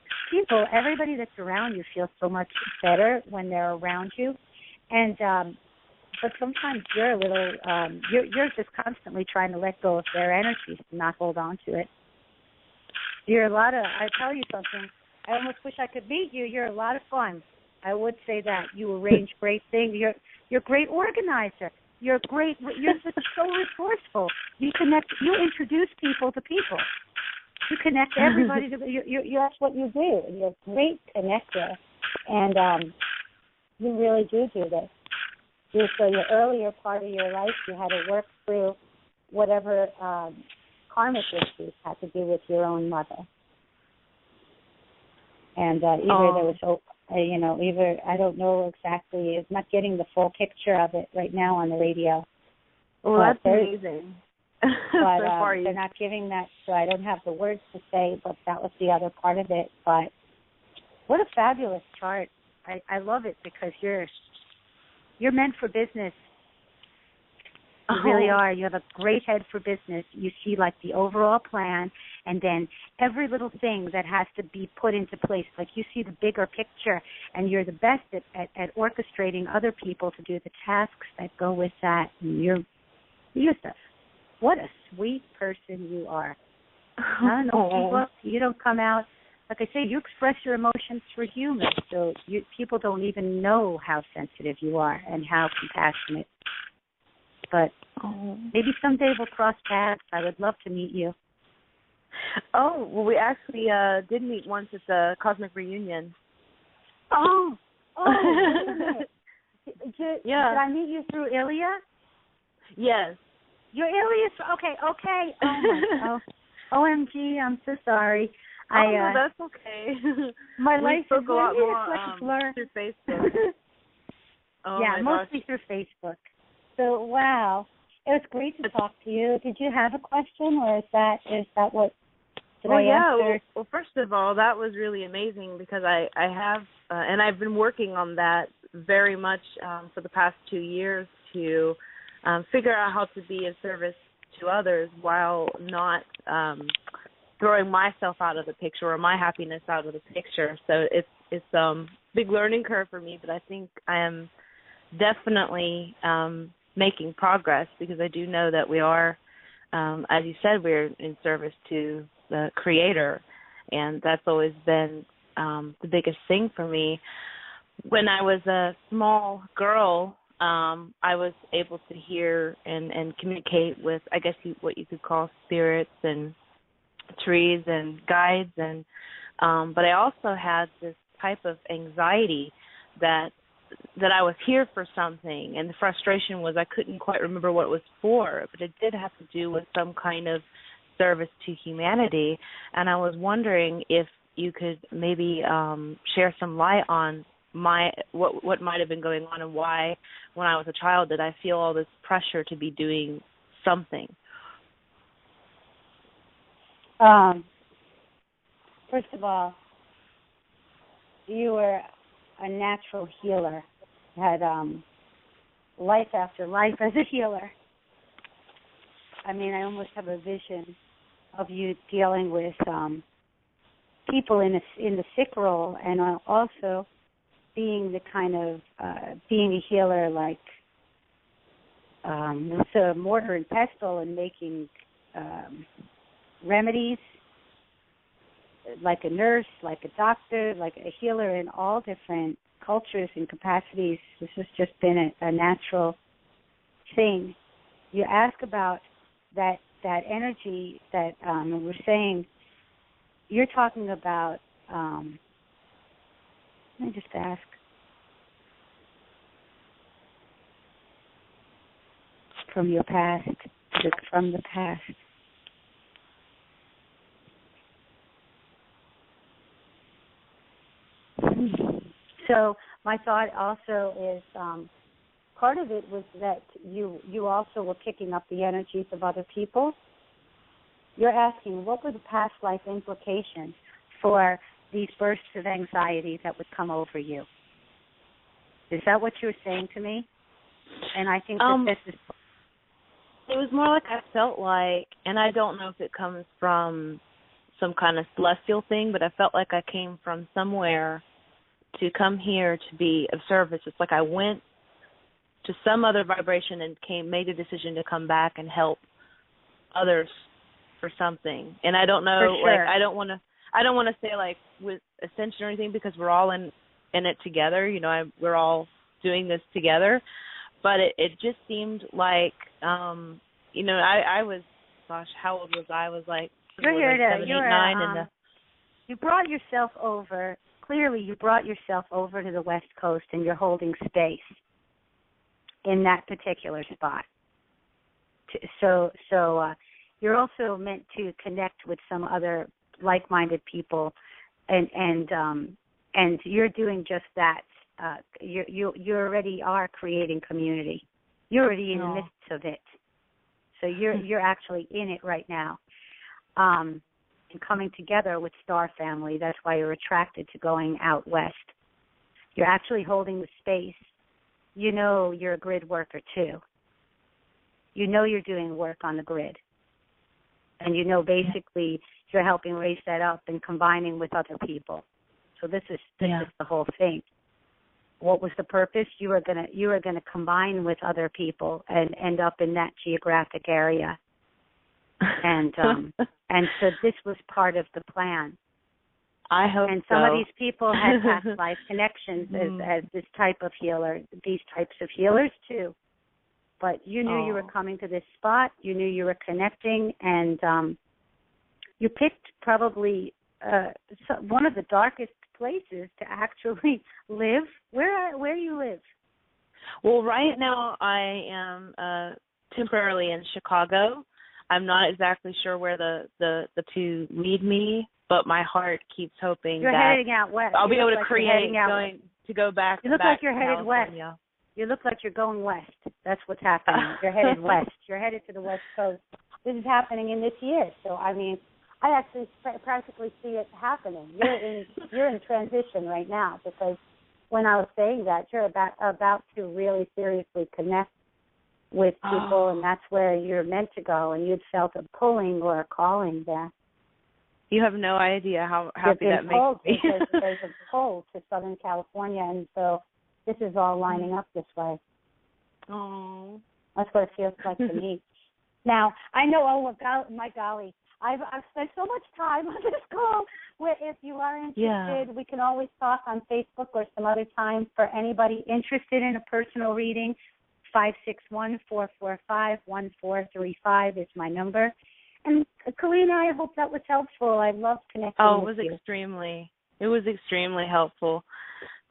[SPEAKER 4] everybody that's around you feels so much better when they're around you. And but sometimes you're a little, you're just constantly trying to let go of their energy and not hold on to it. I tell you something, I almost wish I could meet you. You're a lot of fun. I would say that. You arrange great things. You're a great organizer. You're just so resourceful. You introduce people to people. You connect everybody to that's what you do. You're a great connector. And you really do this. So your earlier part of your life, you had to work through whatever karmic issues had to do with your own mother. And either there was Either I don't know exactly. I'm not getting the full picture of it right now on the radio.
[SPEAKER 7] Well, that's amazing.
[SPEAKER 4] But
[SPEAKER 7] so far
[SPEAKER 4] they're not giving that, so I don't have the words to say, but that was the other part of it. But what a fabulous chart. I love it because you're meant for business. You really are. You have a great head for business. You see like the overall plan and then every little thing that has to be put into place. Like you see the bigger picture and you're the best at orchestrating other people to do the tasks that go with that. And you're what a sweet person you are. I don't know, you don't come out, like I say, you express your emotions through humor. So people don't even know how sensitive you are and how compassionate. But maybe someday we'll cross paths. I would love to meet you.
[SPEAKER 7] Oh, well, we actually did meet once at the Cosmic Reunion.
[SPEAKER 4] Oh, did I meet you through Ilya?
[SPEAKER 7] Yes.
[SPEAKER 4] You're Ilya? Okay. Oh, OMG, I'm so sorry.
[SPEAKER 7] No, that's okay.
[SPEAKER 4] My
[SPEAKER 7] we
[SPEAKER 4] life
[SPEAKER 7] spoke
[SPEAKER 4] is
[SPEAKER 7] a lot
[SPEAKER 4] like
[SPEAKER 7] more through Facebook.
[SPEAKER 4] Mostly through Facebook. So, wow. It was great to talk to you. Did you have a question, or is that what I answer?
[SPEAKER 7] Well, first of all, that was really amazing because I have, and I've been working on that very much for the past 2 years to figure out how to be of service to others while not throwing myself out of the picture or my happiness out of the picture. So it's big learning curve for me, but I think I am definitely making progress because I do know that we are, as you said, we're in service to the Creator, and that's always been the biggest thing for me. When I was a small girl, I was able to hear and communicate with, I guess, what you could call spirits and trees and guides, and but I also had this type of anxiety that I was here for something, and the frustration was I couldn't quite remember what it was for, but it did have to do with some kind of service to humanity, and I was wondering if you could maybe share some light on what might have been going on and why, when I was a child, did I feel all this pressure to be doing something.
[SPEAKER 4] First of all, you were a natural healer, had life after life as a healer. I mean, I almost have a vision of you dealing with people in the sick role, and also being the kind of being a healer, like with a mortar and pestle and making remedies, like a nurse, like a doctor, like a healer in all different cultures and capacities. This has just been a natural thing. You ask about that energy that we're saying. You're talking about. Let me just ask. From your past, from the past. So my thought also is part of it was that you also were picking up the energies of other people. You're asking what were the past life implications for these bursts of anxiety that would come over you. Is that what you were saying to me? And I think that this is...
[SPEAKER 7] It was more like I felt like, and I don't know if it comes from some kind of celestial thing, but I felt like I came from somewhere to come here to be of service. It's like I went to some other vibration and made a decision to come back and help others for something. And I don't know,
[SPEAKER 4] sure.
[SPEAKER 7] Like I don't want to say like with ascension or anything because we're all in it together. You know, we're all doing this together. But it just seemed like, you know, I was, gosh, how old was I? I was like,
[SPEAKER 4] you're here to,
[SPEAKER 7] 7, 8, 9.
[SPEAKER 4] You brought yourself over. Clearly, you brought yourself over to the West Coast, and you're holding space in that particular spot. So you're also meant to connect with some other like-minded people, and And you're doing just that. You already are creating community. You're already in the midst of it. So you're actually in it right now. And coming together with Star Family, that's why you're attracted to going out west. You're actually holding the space. You know you're a grid worker too. You know you're doing work on the grid. And you know basically you're helping raise that up and combining with other people. So this is the whole thing. What was the purpose? You were gonna combine with other people and end up in that geographic area. And and so this was part of the plan.
[SPEAKER 7] I hope
[SPEAKER 4] and some of these people had past life connections as this type of healer, these types of healers too. But you knew you were coming to this spot. You knew you were connecting, and you picked probably one of the darkest places to actually live. Where you live?
[SPEAKER 7] Well, right now I am temporarily in Chicago. I'm not exactly sure where the two lead me, but my heart keeps hoping
[SPEAKER 4] you're
[SPEAKER 7] that
[SPEAKER 4] heading out west.
[SPEAKER 7] I'll be able to go back.
[SPEAKER 4] You look
[SPEAKER 7] back
[SPEAKER 4] like you're headed
[SPEAKER 7] California.
[SPEAKER 4] west. You look like you're going west. That's what's happening. You're headed west. You're headed to the West Coast. This is happening in this year. So I mean, I actually practically see it happening. You're in transition right now, because when I was saying that, you're about to really seriously connect with people, and that's where you're meant to go, and you'd felt a pulling or a calling there.
[SPEAKER 7] You have no idea how happy that makes me.
[SPEAKER 4] Because there's a pull to Southern California, and so this is all lining up this way.
[SPEAKER 7] Oh,
[SPEAKER 4] that's what it feels like to me. Now I know. My golly, I've spent so much time on this call. Where if you are interested, we can always talk on Facebook or some other time. For anybody interested in a personal reading, 561-445-1435 is my number. And Kalina, I hope that was helpful. I love connecting with you.
[SPEAKER 7] It was extremely helpful.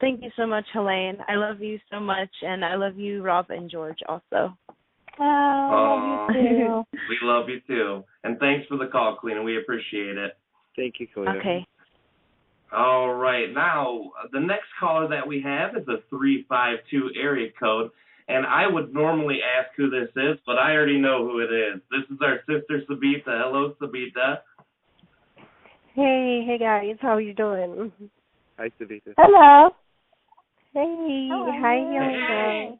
[SPEAKER 7] Thank you so much, Helane. I love you so much, and I love you, Rob and George, also.
[SPEAKER 4] Oh, love you too.
[SPEAKER 2] We love you too. And thanks for the call, Kalina. We appreciate it.
[SPEAKER 3] Thank you, Kalina.
[SPEAKER 7] Okay.
[SPEAKER 2] All right. Now, the next caller that we have is a 352 area code. And I would normally ask who this is, but I already know who it is. This is our sister, Sabita. Hello, Sabita.
[SPEAKER 8] Hey guys. How you doing?
[SPEAKER 3] Hi, Sabita.
[SPEAKER 8] Hello. Hey.
[SPEAKER 4] Hello.
[SPEAKER 8] Hi, Yolanda.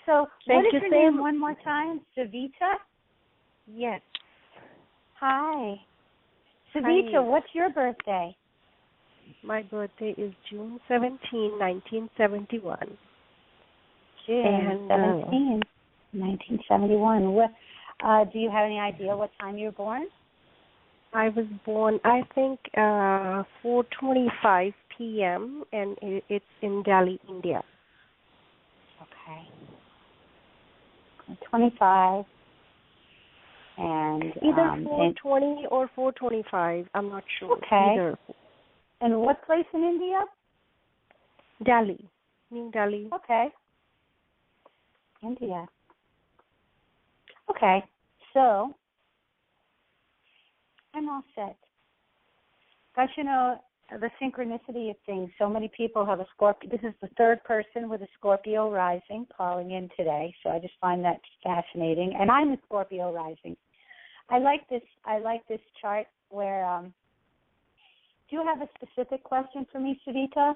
[SPEAKER 4] So, what is your name one more time? Savita?
[SPEAKER 8] Yes.
[SPEAKER 4] Hi. Savita, what's your birthday?
[SPEAKER 8] My birthday is June 17, 1971.
[SPEAKER 4] June 17, 1971. What, do you have any idea what time you were born?
[SPEAKER 8] I was born, I think, 4:25 p.m., and it's in Delhi, India.
[SPEAKER 4] Okay. 25. And
[SPEAKER 8] either 4:20 or 4:25. I'm not sure.
[SPEAKER 4] Okay.
[SPEAKER 8] Either.
[SPEAKER 4] And what place in India?
[SPEAKER 8] Delhi. New Delhi.
[SPEAKER 4] Okay. India. Okay. So I'm all set. Guys, you know, the synchronicity of things. So many people have a Scorpio. This is the third person with a Scorpio rising calling in today. So I just find that fascinating. And I'm a Scorpio rising. I like this chart where do you have a specific question for me, Savita?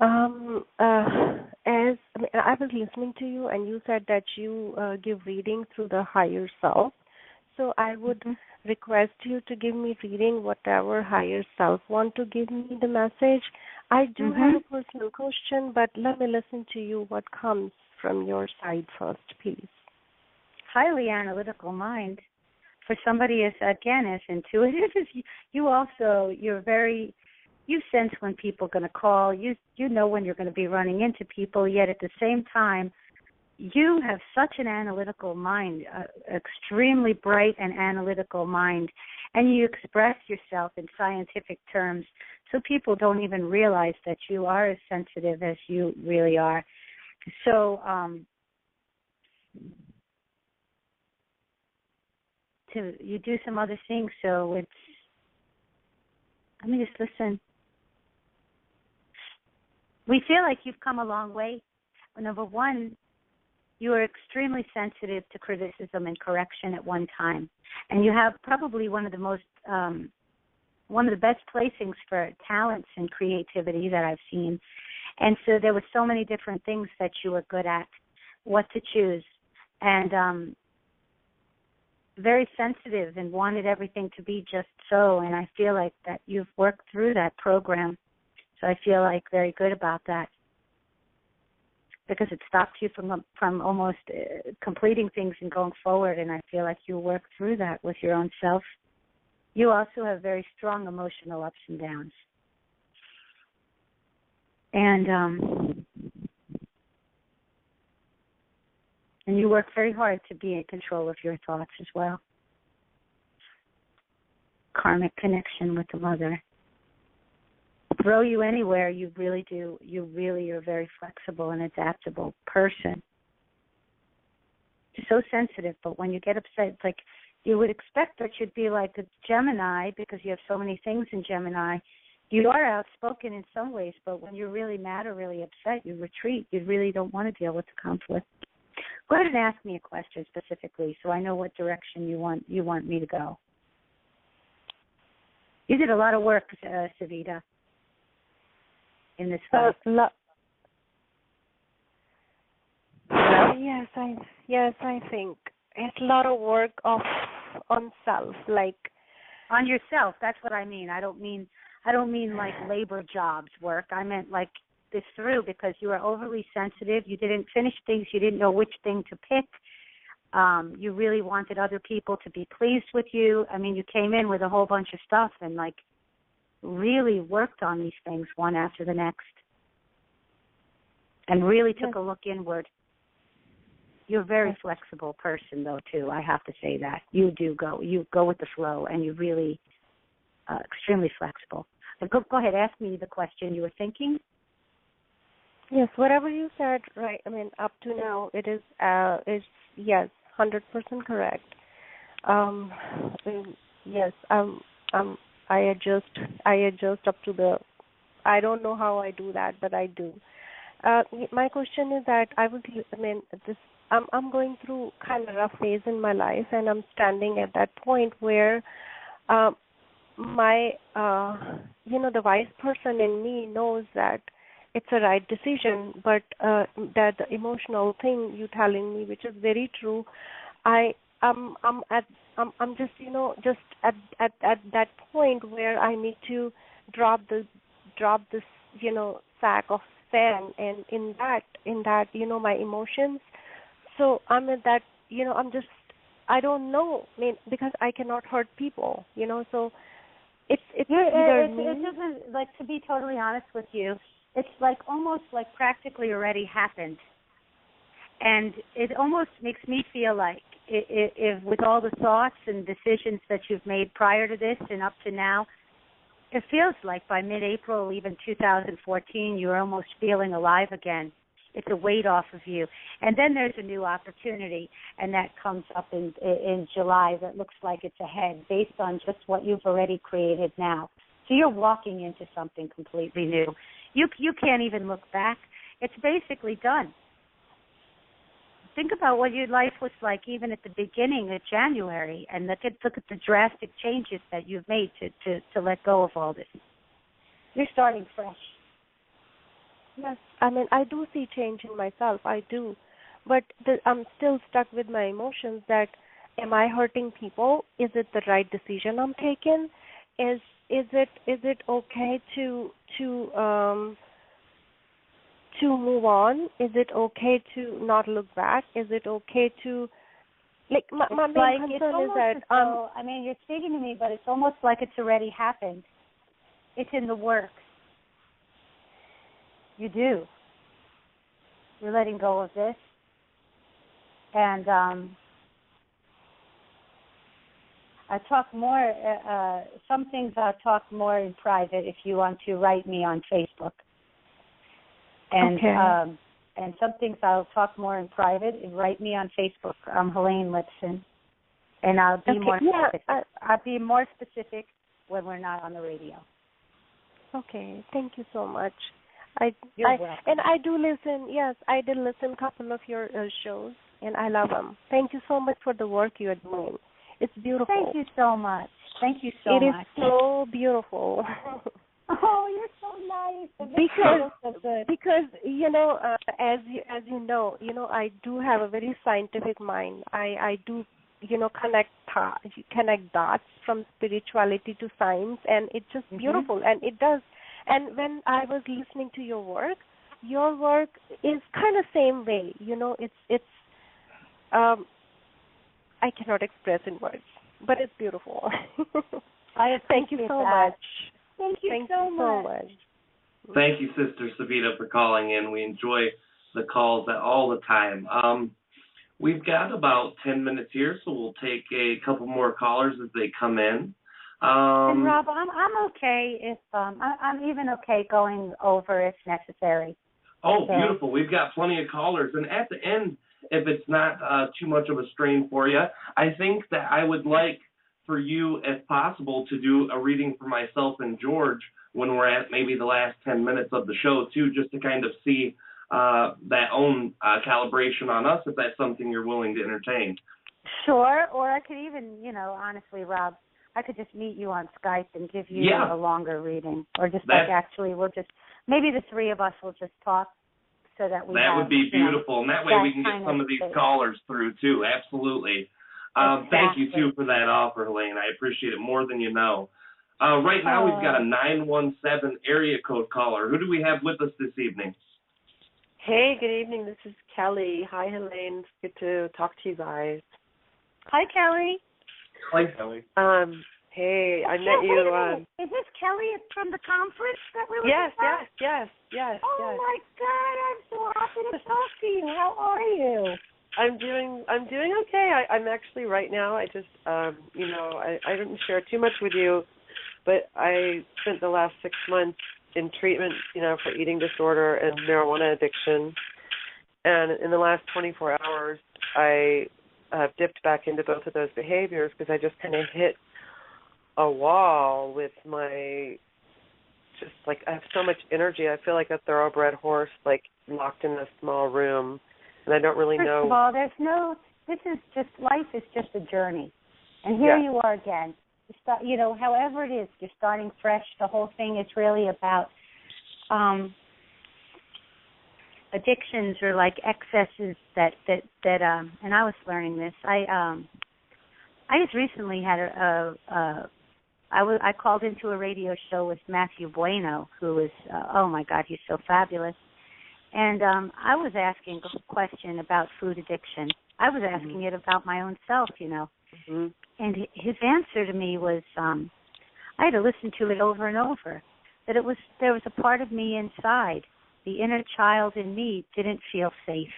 [SPEAKER 8] I was listening to you, and you said that you give reading through the higher self. So I would request you to give me reading whatever higher self want to give me the message. I do have a personal question, but let me listen to you what comes from your side first, please.
[SPEAKER 4] Highly analytical mind. For somebody as intuitive as you also, you sense when people are going to call. You know when you're going to be running into people, yet at the same time, you have such an analytical mind, extremely bright and analytical mind, and you express yourself in scientific terms, so people don't even realize that you are as sensitive as you really are. So you do some other things, so it's Let me just listen. We feel like you've come a long way. Number one, you are extremely sensitive to criticism and correction at one time, and you have probably one of the best placings for talents and creativity that I've seen. And so there were so many different things that you were good at, what to choose, and very sensitive and wanted everything to be just so. And I feel like that you've worked through that program, so I feel like very good about that, because it stopped you from almost completing things and going forward, and I feel like you work through that with your own self. You also have very strong emotional ups and downs. And you work very hard to be in control of your thoughts as well. Karmic connection with the mother. Throw you anywhere, you really do. You really are a very flexible and adaptable person. You're so sensitive, but when you get upset, it's like you would expect that you'd be like a Gemini, because you have so many things in Gemini. You are outspoken in some ways, but when you're really mad or really upset, you retreat. You really don't want to deal with the conflict. Go ahead and ask me a question specifically, so I know what direction you want me to go. You did a lot of work, Savita, in this fight.
[SPEAKER 8] Yes, I think it's a lot of work on self, like
[SPEAKER 4] on yourself. That's what I mean. I don't mean like labor jobs work. I meant like this through, because you were overly sensitive. You didn't finish things. You didn't know which thing to pick. You really wanted other people to be pleased with you. I mean, you came in with a whole bunch of stuff and like really worked on these things one after the next, and really took a look inward. You're a very flexible person, though, too. I have to say that. You go with the flow, and you're really extremely flexible. But go ahead, ask me the question you were thinking.
[SPEAKER 8] Yes, whatever you said, right. I mean, up to now, it is yes, 100% correct. Yes, I adjust up to the. I don't know how I do that, but I do. My question is that I'm going through kind of a rough phase in my life, and I'm standing at that point where my the wise person in me knows that it's a right decision, but that the emotional thing you telling me, which is very true, I'm just just at that point where I need to drop this sack of sand, and in that my emotions. So I'm at that I don't know, because I cannot hurt people, so it's either me.
[SPEAKER 4] It doesn't, like, to be totally honest with you, it's like almost like practically already happened. And it almost makes me feel like if with all the thoughts and decisions that you've made prior to this and up to now, it feels like by mid-April, even 2014, you're almost feeling alive again. It's a weight off of you. And then there's a new opportunity, and that comes up in July that looks like it's ahead based on just what you've already created now. So you're walking into something completely new. You can't even look back. It's basically done. Think about what your life was like even at the beginning of January, and look at the drastic changes that you've made to let go of all this. You're starting fresh.
[SPEAKER 8] Yes, I do see change in myself. I do, but I'm still stuck with my emotions. That am I hurting people? Is it the right decision I'm taking? Is it okay to move on? Is it okay to not look back? Is it okay to my main concern is that
[SPEAKER 4] you're speaking to me, but it's almost like it's already happened. It's in the works. You do. You're letting go of this. And I talk more, some things I'll talk more in private if you want to write me on Facebook. And
[SPEAKER 8] okay.
[SPEAKER 4] And some things I'll talk more in private. Write me on Facebook. I'm Helane Lipson. And I'll be more specific. I'll be more specific when we're not on the radio.
[SPEAKER 8] Okay, thank you so much.
[SPEAKER 4] You're welcome.
[SPEAKER 8] And I do listen. Yes, I did listen a couple of your shows, and I love them. Thank you so much for the work you are doing. It's beautiful.
[SPEAKER 4] Thank you so much. Thank you so much.
[SPEAKER 8] It is so beautiful.
[SPEAKER 4] Oh, you're so nice.
[SPEAKER 8] Because you know, as you know, I do have a very scientific mind. I do, connect dots from spirituality to science, and it's just beautiful, and it does. And when I was listening to your work is kind of same way. It's I cannot express in words, but it's beautiful.
[SPEAKER 4] I
[SPEAKER 8] thank you so
[SPEAKER 4] that.
[SPEAKER 8] much.
[SPEAKER 4] Thank you so much.
[SPEAKER 2] Thank you, Sister Savita, for calling in. We enjoy the calls all the time. We've got about 10 minutes here, so we'll take a couple more callers as they come in.
[SPEAKER 4] And Rob, I'm okay if I'm even okay going over if necessary.
[SPEAKER 2] Oh, beautiful. We've got plenty of callers. And at the end, if it's not too much of a strain for you, I think that I would like for you, if possible, to do a reading for myself and George when we're at maybe the last 10 minutes of the show, too, just to kind of see that own calibration on us, if that's something you're willing to entertain.
[SPEAKER 4] Sure, or I could even, honestly, Rob, I could just meet you on Skype and give you a longer reading, or just maybe the three of us will just talk so that we
[SPEAKER 2] That would be beautiful, and that way we can get some of these callers through, too, absolutely.
[SPEAKER 4] Exactly.
[SPEAKER 2] Thank you, too, for that offer, Helane. I appreciate it more than you know. Right now we've got a 917 area code caller. Who do we have with us this evening?
[SPEAKER 9] Hey, good evening. This is Kelly. Hi, Helane. It's good to talk to you guys.
[SPEAKER 4] Hi, Kelly.
[SPEAKER 2] Hi, Kelly.
[SPEAKER 9] Hey, I met you.
[SPEAKER 4] Is this Kelly from the conference that we were
[SPEAKER 9] Yes.
[SPEAKER 4] Oh my God! I'm so happy to talk to you. How are you?
[SPEAKER 9] I'm doing okay. I'm actually right now. I just I didn't share too much with you, but I spent the last 6 months in treatment, for eating disorder and marijuana addiction. And in the last 24 hours, I dipped back into both of those behaviors because I just kind of hit a wall with my, just like, I have so much energy. I feel like a thoroughbred horse, like locked in a small room, and I don't really know.
[SPEAKER 4] First of all, life is just a journey. And here you are again. However it is, you're starting fresh. The whole thing is really about addictions or like excesses that and I was learning this. I just recently had I called into a radio show with Matthew Bueno, who is oh my God, he's so fabulous. And I was asking a question about food addiction. I was asking it about my own self,
[SPEAKER 9] Mm-hmm.
[SPEAKER 4] And his answer to me was, I had to listen to it over and over, that there was a part of me inside, the inner child in me didn't feel safe.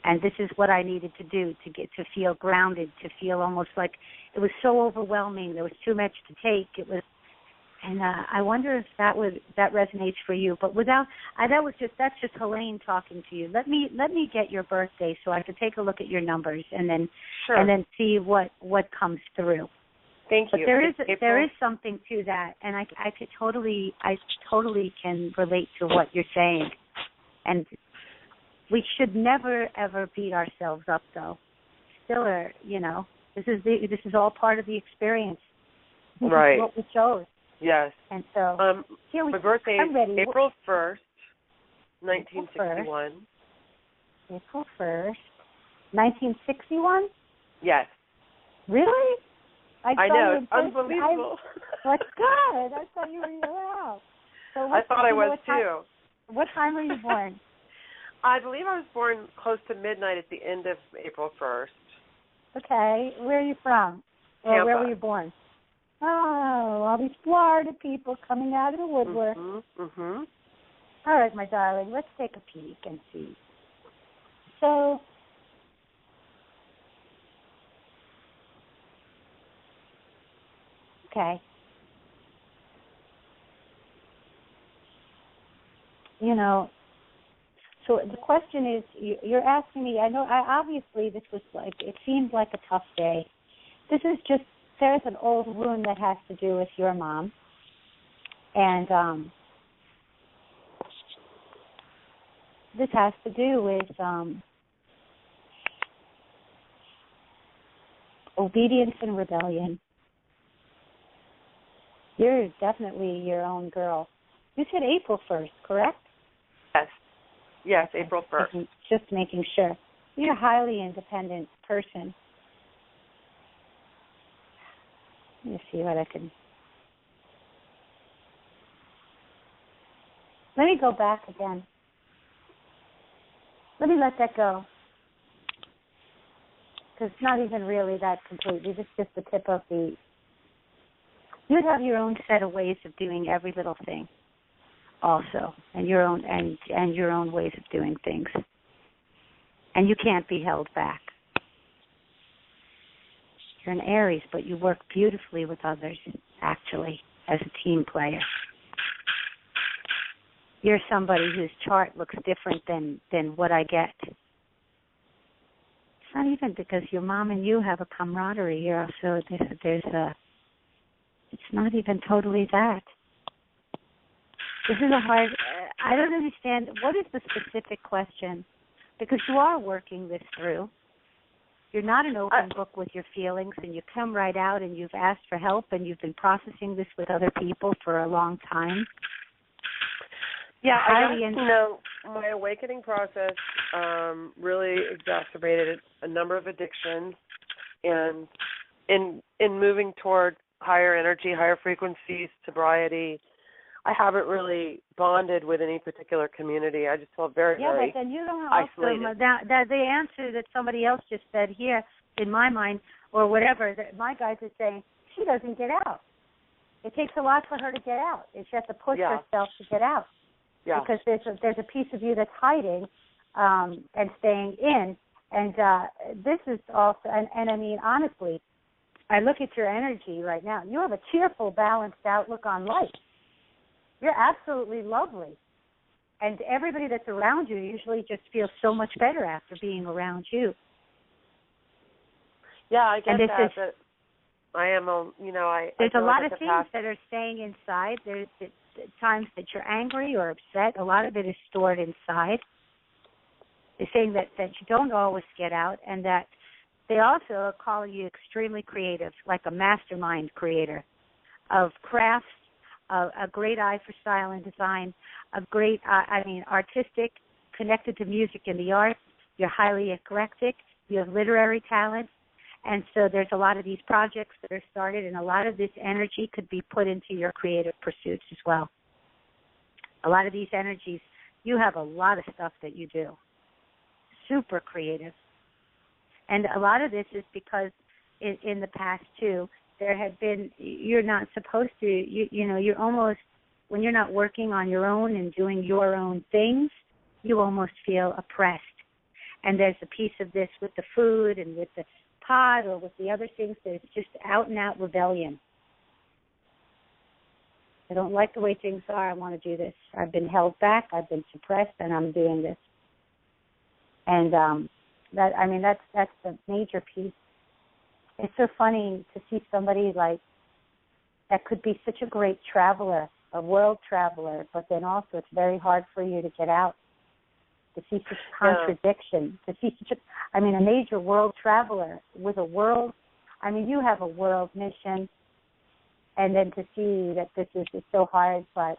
[SPEAKER 4] And this is what I needed to do to feel grounded, to feel almost like it was so overwhelming. There was too much to take. And I wonder if that resonates for you. But that's just Helane talking to you. Let me get your birthday so I could take a look at your numbers and then see what comes through.
[SPEAKER 9] Thank you.
[SPEAKER 4] But there is something to that, and I totally can relate to what you're saying. And we should never ever beat ourselves up, though. Still, this is all part of the experience. This
[SPEAKER 9] right.
[SPEAKER 4] is what we chose.
[SPEAKER 9] Yes.
[SPEAKER 4] And so,
[SPEAKER 9] my birthday is April 1st, 1961.
[SPEAKER 4] April 1st, 1961?
[SPEAKER 9] Yes.
[SPEAKER 4] Really?
[SPEAKER 9] I know. It's unbelievable.
[SPEAKER 4] That's good. I thought you were around. So
[SPEAKER 9] I thought I was too.
[SPEAKER 4] What time were you born?
[SPEAKER 9] I believe I was born close to midnight at the end of April 1st.
[SPEAKER 4] Okay. Where are you from?
[SPEAKER 9] Tampa.
[SPEAKER 4] Where were you born? Oh, all these Florida people coming out of the woodwork.
[SPEAKER 9] Mm-hmm.
[SPEAKER 4] All right, my darling, let's take a peek and see. So, okay. So the question is, you're asking me, obviously this was it seemed like a tough day. This is just, there's an old wound that has to do with your mom. And this has to do with obedience and rebellion. You're definitely your own girl. You said April 1st, correct?
[SPEAKER 9] Yes, April 1st.
[SPEAKER 4] Just making sure. You're a highly independent person. Let me see what I can... Let me go back again. Let me let that go. Because it's not even really that complete. This is just the tip of the... You'd have your own set of ways of doing every little thing also, and your own and your own ways of doing things. And you can't be held back. You're an Aries, but you work beautifully with others, actually, as a team player. You're somebody whose chart looks different than what I get. It's not even because your mom and you have a camaraderie here, so there's a... It's not even totally that. This is a hard... I don't understand. What is the specific question? Because you are working this through. You're not an open book with your feelings, and you come right out and you've asked for help, and you've been processing this with other people for a long time.
[SPEAKER 9] Yeah, my awakening process really exacerbated a number of addictions, and in moving toward higher energy, higher frequencies, sobriety, I haven't really bonded with any particular community. I just feel very, very
[SPEAKER 4] but then you don't
[SPEAKER 9] isolated.
[SPEAKER 4] The answer that somebody else just said here, in my mind, or whatever, that my guys are saying, she doesn't get out. It takes a lot for her to get out. She has to push herself to get out.
[SPEAKER 9] Yeah.
[SPEAKER 4] Because there's a piece of you that's hiding and staying in. And this is also, and I mean, honestly, I look at your energy right now. You have a cheerful, balanced outlook on life. You're absolutely lovely. And everybody that's around you usually just feels so much better after being around you.
[SPEAKER 9] Yeah, I get that. But I am,
[SPEAKER 4] there's a lot of things
[SPEAKER 9] past...
[SPEAKER 4] that are staying inside. There's times that you're angry or upset. A lot of it is stored inside. They're saying that you don't always get out, and that they also call you extremely creative, like a mastermind creator of crafts, a great eye for style and design, a great, artistic, connected to music and the arts. You're highly eclectic. You have literary talent. And so there's a lot of these projects that are started, and a lot of this energy could be put into your creative pursuits as well. A lot of these energies, you have a lot of stuff that you do. Super creative. And a lot of this is because in the past, too, there had been, you're not supposed to, you're almost, when you're not working on your own and doing your own things, you almost feel oppressed. And there's a piece of this with the food and with the pot or with the other things that it's just out-and-out rebellion. I don't like the way things are. I want to do this. I've been held back. I've been suppressed, and I'm doing this. And that's the major piece. It's so funny to see somebody like that could be such a great traveler, a world traveler, but then also it's very hard for you to get out, to see such contradiction, to see such a major world traveler with a world, you have a world mission, and then to see that this is so hard, but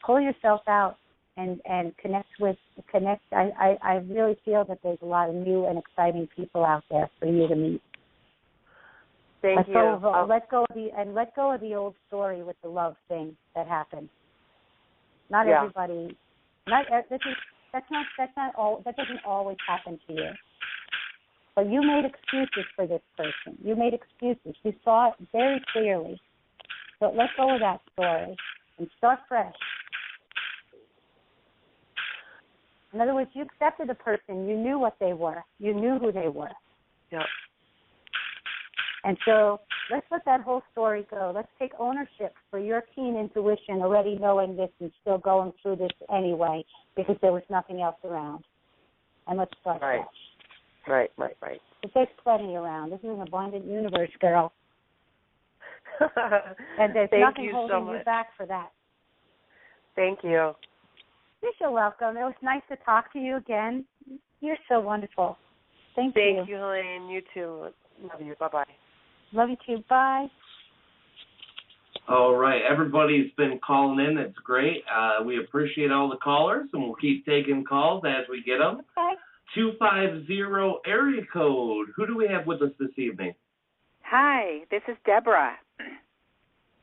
[SPEAKER 4] pull yourself out and connect. I really feel that there's a lot of new and exciting people out there for you to meet.
[SPEAKER 9] Let
[SPEAKER 4] go of the old story with the love thing that happened. Not everybody. That doesn't always happen to you. But you made excuses for this person. You made excuses. You saw it very clearly. So let go of that story and start fresh. In other words, you accepted a person. You knew what they were. You knew who they were.
[SPEAKER 9] Yeah.
[SPEAKER 4] And so let's let that whole story go. Let's take ownership for your keen intuition, already knowing this and still going through this anyway because there was nothing else around. And let's start fresh.
[SPEAKER 9] Right.
[SPEAKER 4] There's plenty around. This is an abundant universe, girl. And there's
[SPEAKER 9] Thank
[SPEAKER 4] nothing
[SPEAKER 9] you
[SPEAKER 4] holding
[SPEAKER 9] so much.
[SPEAKER 4] you back for that.
[SPEAKER 9] Thank you.
[SPEAKER 4] You're so welcome. It was nice to talk to you again. You're so wonderful. Thank you.
[SPEAKER 9] Thank you, Helane. You too. Love you. Bye-bye.
[SPEAKER 4] Love you too. Bye.
[SPEAKER 2] All right, everybody's been calling in. It's great. We appreciate all the callers, and we'll keep taking calls as we get them.
[SPEAKER 4] Okay.
[SPEAKER 2] 250 area code. Who do we have with us this evening?
[SPEAKER 10] Hi, this is Deborah.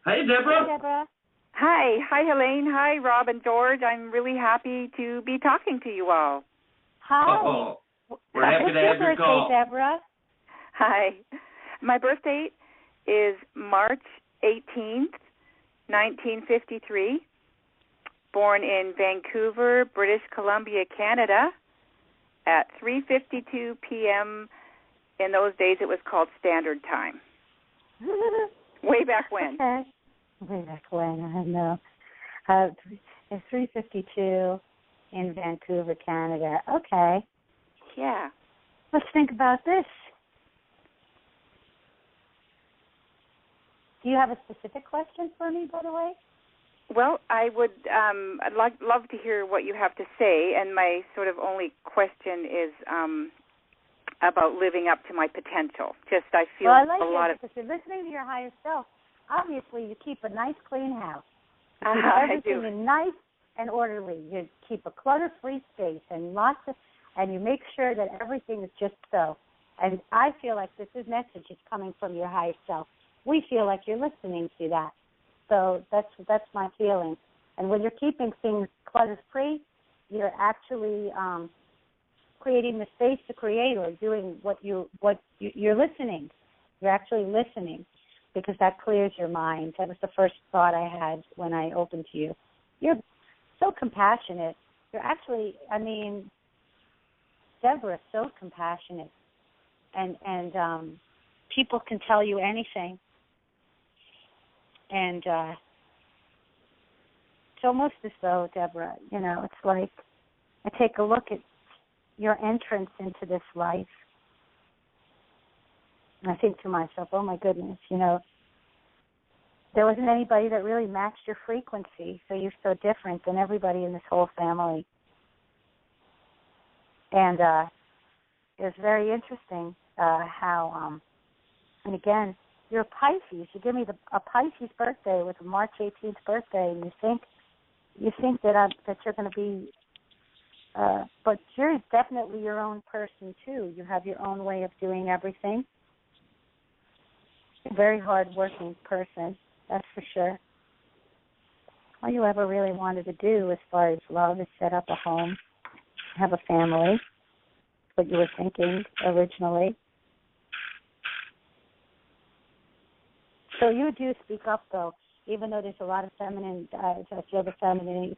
[SPEAKER 2] Hey, Deborah.
[SPEAKER 4] Hey, Deborah.
[SPEAKER 10] Hi, Helane. Hi, Rob and George. I'm really happy to be talking to you all.
[SPEAKER 4] Hi.
[SPEAKER 2] Oh, we're happy to have your
[SPEAKER 4] birthday,
[SPEAKER 2] call.
[SPEAKER 4] Deborah?
[SPEAKER 10] Hi. My birth date is March 18th, 1953. Born in Vancouver, British Columbia, Canada, at 3:52 p.m. In those days, it was called Standard Time. Way back when.
[SPEAKER 4] Okay. Way back when, I know. It's 3:52 in Vancouver, Canada. Okay.
[SPEAKER 10] Yeah.
[SPEAKER 4] Let's think about this. Do you have a specific question for me, by the way?
[SPEAKER 10] Well, I'd love to hear what you have to say, and my sort of only question is about living up to my potential. Just I feel
[SPEAKER 4] I like
[SPEAKER 10] a lot
[SPEAKER 4] it because you're listening to your higher self. Obviously, you keep a nice, clean house. You keep
[SPEAKER 10] I
[SPEAKER 4] everything
[SPEAKER 10] do.
[SPEAKER 4] in nice and orderly. You keep a clutter-free space and and you make sure that everything is just so. And I feel like this message is coming from your higher self. We feel like you're listening to that. So that's my feeling. And when you're keeping things clutter-free, you're actually creating the space to create, or doing what you're listening. You're actually listening, because that clears your mind. That was the first thought I had when I opened to you. You're so compassionate. You're actually, Deborah's so compassionate, and people can tell you anything. And it's almost as though, Deborah, it's like I take a look at your entrance into this life, and I think to myself, oh my goodness, there wasn't anybody that really matched your frequency, so you're so different than everybody in this whole family. And it was very interesting how, and again, you're a Pisces. You give me a Pisces birthday with a March 18th birthday, and you think that you're going to be, but you're definitely your own person too. You have your own way of doing everything. You're a very hard-working person, that's for sure. All you ever really wanted to do as far as love is set up a home, have a family. That's what you were thinking originally. So you do speak up, though, even though there's a lot of feminine, if you have a feminine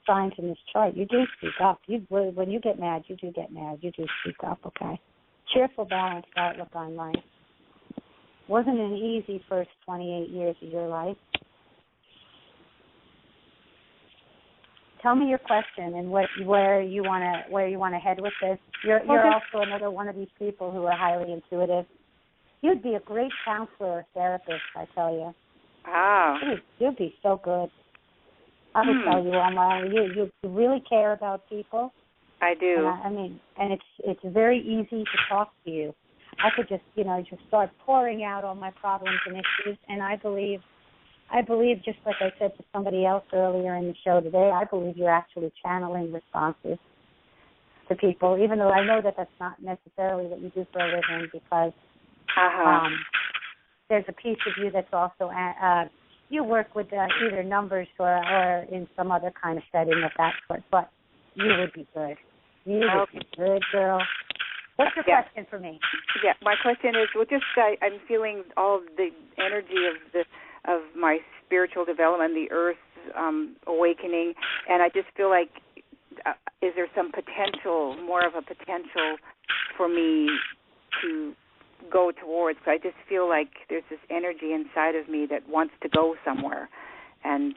[SPEAKER 4] signs in this chart. You do speak up. When you get mad, you do get mad. You do speak up, okay? Cheerful, balanced outlook on life. Wasn't an easy first 28 years of your life. Tell me your question and where you want to head with this. You're also another one of these people who are highly intuitive. You'd be a great counselor or therapist, I tell you.
[SPEAKER 10] Wow.
[SPEAKER 4] You'd be so good. I would tell you all my own. You really care about people.
[SPEAKER 10] I do.
[SPEAKER 4] And it's very easy to talk to you. I could just start pouring out all my problems and issues, and I believe, just like I said to somebody else earlier in the show today, I believe you're actually channeling responses to people, even though I know that that's not necessarily what you do for a living, because there's a piece of you that's also, you work with either numbers or in some other kind of setting of that sort, but you would be good. You would be good, girl. What's your question for me?
[SPEAKER 10] Yeah, my question is, I'm feeling all of the energy of my spiritual development, the earth awakening, and I just feel like, is there some potential, more of a potential for me to go towards? I just feel like there's this energy inside of me that wants to go somewhere, and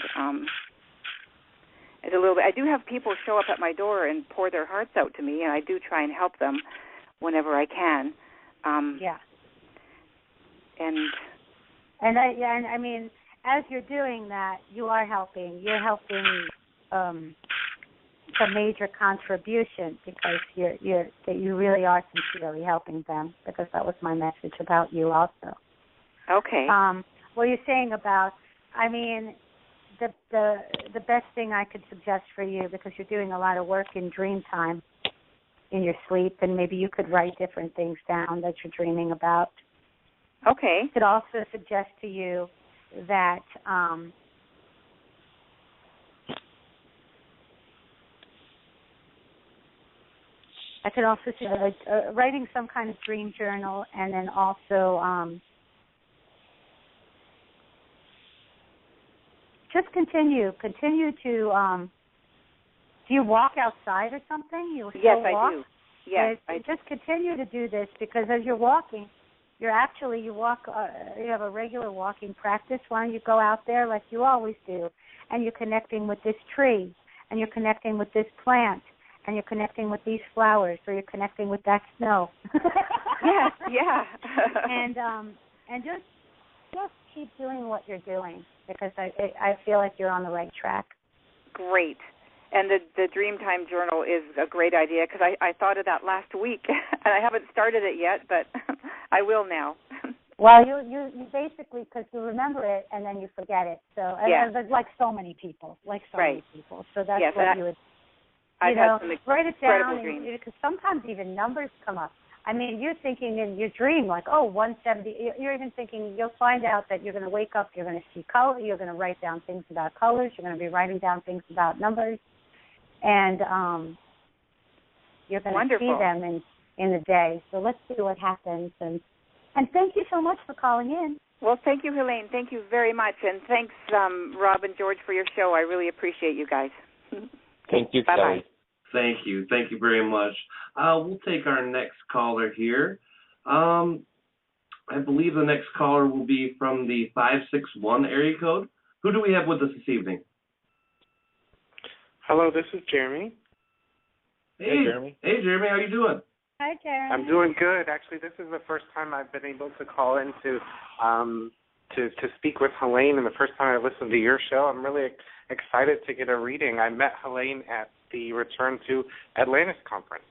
[SPEAKER 10] it's a little bit. I do have people show up at my door and pour their hearts out to me, and I do try and help them whenever I can.
[SPEAKER 4] Yeah.
[SPEAKER 10] And
[SPEAKER 4] And I mean, as you're doing that, you are helping. You're helping a major contribution because you really are sincerely helping them. Because that was my message about you also.
[SPEAKER 10] Okay.
[SPEAKER 4] What you're saying about, I mean, the best thing I could suggest for you, because you're doing a lot of work in dream time, in your sleep, and maybe you could write different things down that you're dreaming about.
[SPEAKER 10] Okay.
[SPEAKER 4] I could also suggest to you that I could also say writing some kind of dream journal, and then also just continue to. Do you walk outside or something? You
[SPEAKER 10] yes,
[SPEAKER 4] walk?
[SPEAKER 10] I do. Yes, I
[SPEAKER 4] just continue to do this, because as you're walking, you have a regular walking practice. Why don't you go out there like you always do, and you're connecting with this tree, and you're connecting with this plant, and you're connecting with these flowers, or you're connecting with that snow.
[SPEAKER 10] Yes, yeah.
[SPEAKER 4] and just keep doing what you're doing, because I feel like you're on the right track.
[SPEAKER 10] Great. And the Dreamtime Journal is a great idea, because I thought of that last week, and I haven't started it yet, but I will now.
[SPEAKER 4] Well, you basically, because you remember it and then you forget it. So
[SPEAKER 10] yeah.
[SPEAKER 4] like so many people, many people. So that's
[SPEAKER 10] yes,
[SPEAKER 4] what you would.
[SPEAKER 10] I've had some
[SPEAKER 4] write it down,
[SPEAKER 10] because
[SPEAKER 4] sometimes even numbers come up. I mean, you're thinking in your dream, like, 170. You're even thinking, you'll find out that you're going to wake up, you're going to see color, you're going to write down things about colors, you're going to be writing down things about numbers, and you're going to see them in the day. So let's see what happens. And thank you so much for calling in.
[SPEAKER 10] Well, thank you, Helane. Thank you very much. And thanks, Rob and George, for your show. I really appreciate you guys.
[SPEAKER 3] Thank you,
[SPEAKER 10] Bye-bye.
[SPEAKER 3] Kelly.
[SPEAKER 2] Thank you. Thank you very much. We'll take our next caller here. I believe the next caller will be from the 561 area code. Who do we have with us this evening?
[SPEAKER 11] Hello, this is Jeremy.
[SPEAKER 2] Hey, Jeremy. Hey, Jeremy. How you doing?
[SPEAKER 4] Hi, Jeremy.
[SPEAKER 11] I'm doing good. Actually, this is the first time I've been able to call in to speak with Helane, and the first time I listened to your show. I'm really excited to get a reading. I met Helane at the Return to Atlantis conference.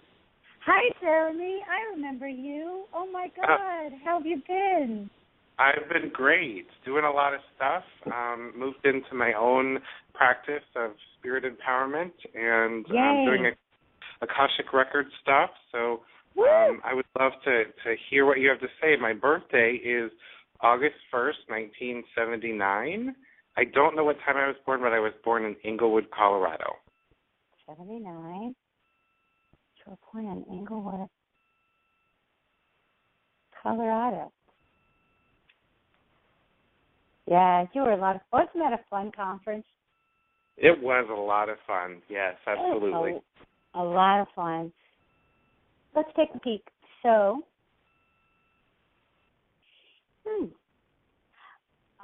[SPEAKER 4] Hi, Jeremy. I remember you. Oh, my God. How have you been?
[SPEAKER 11] I've been great, doing a lot of stuff, moved into my own practice of spirit empowerment, and doing Akashic record stuff. So I would love to hear what you have to say. My birthday is August 1st, 1979. I don't know what time I was born, but I was born in Inglewood, Colorado.
[SPEAKER 4] 79. So born in Inglewood, Colorado. Yeah, you were wasn't that a fun conference?
[SPEAKER 11] It was a lot of fun. Yes, absolutely.
[SPEAKER 4] A lot of fun. Let's take a peek. So,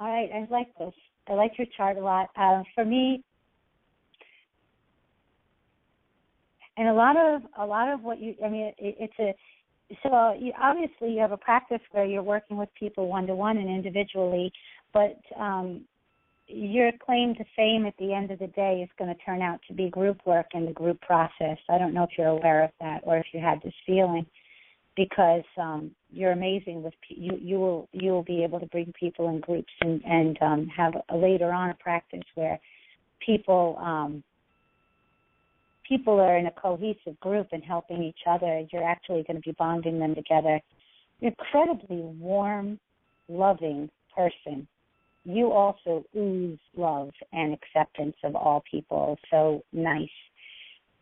[SPEAKER 4] all right, I like this. I like your chart a lot. For me, and a lot of what you, I mean, obviously you have a practice where you're working with people one-to-one and individually, but your claim to fame at the end of the day is going to turn out to be group work and the group process. I don't know if you're aware of that or if you had this feeling, because you're amazing with you will be able to bring people in groups and have later on a practice where people are in a cohesive group and helping each other. You're actually going to be bonding them together. You're an incredibly warm, loving person. You also ooze love and acceptance of all people. So nice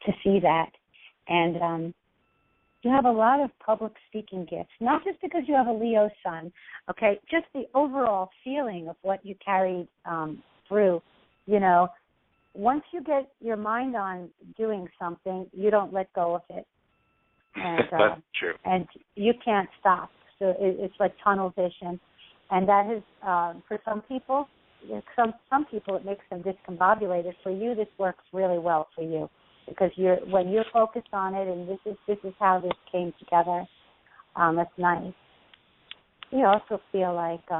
[SPEAKER 4] to see that. And you have a lot of public speaking gifts, not just because you have a Leo sun, okay, just the overall feeling of what you carried through. You know, once you get your mind on doing something, you don't let go of it. And,
[SPEAKER 11] that's true.
[SPEAKER 4] And you can't stop. So it's like tunnel vision. And that is, for some people, some people it makes them discombobulated. For you, this works really well for you, because when you're focused on it, and this is how this came together. That's nice. You also feel like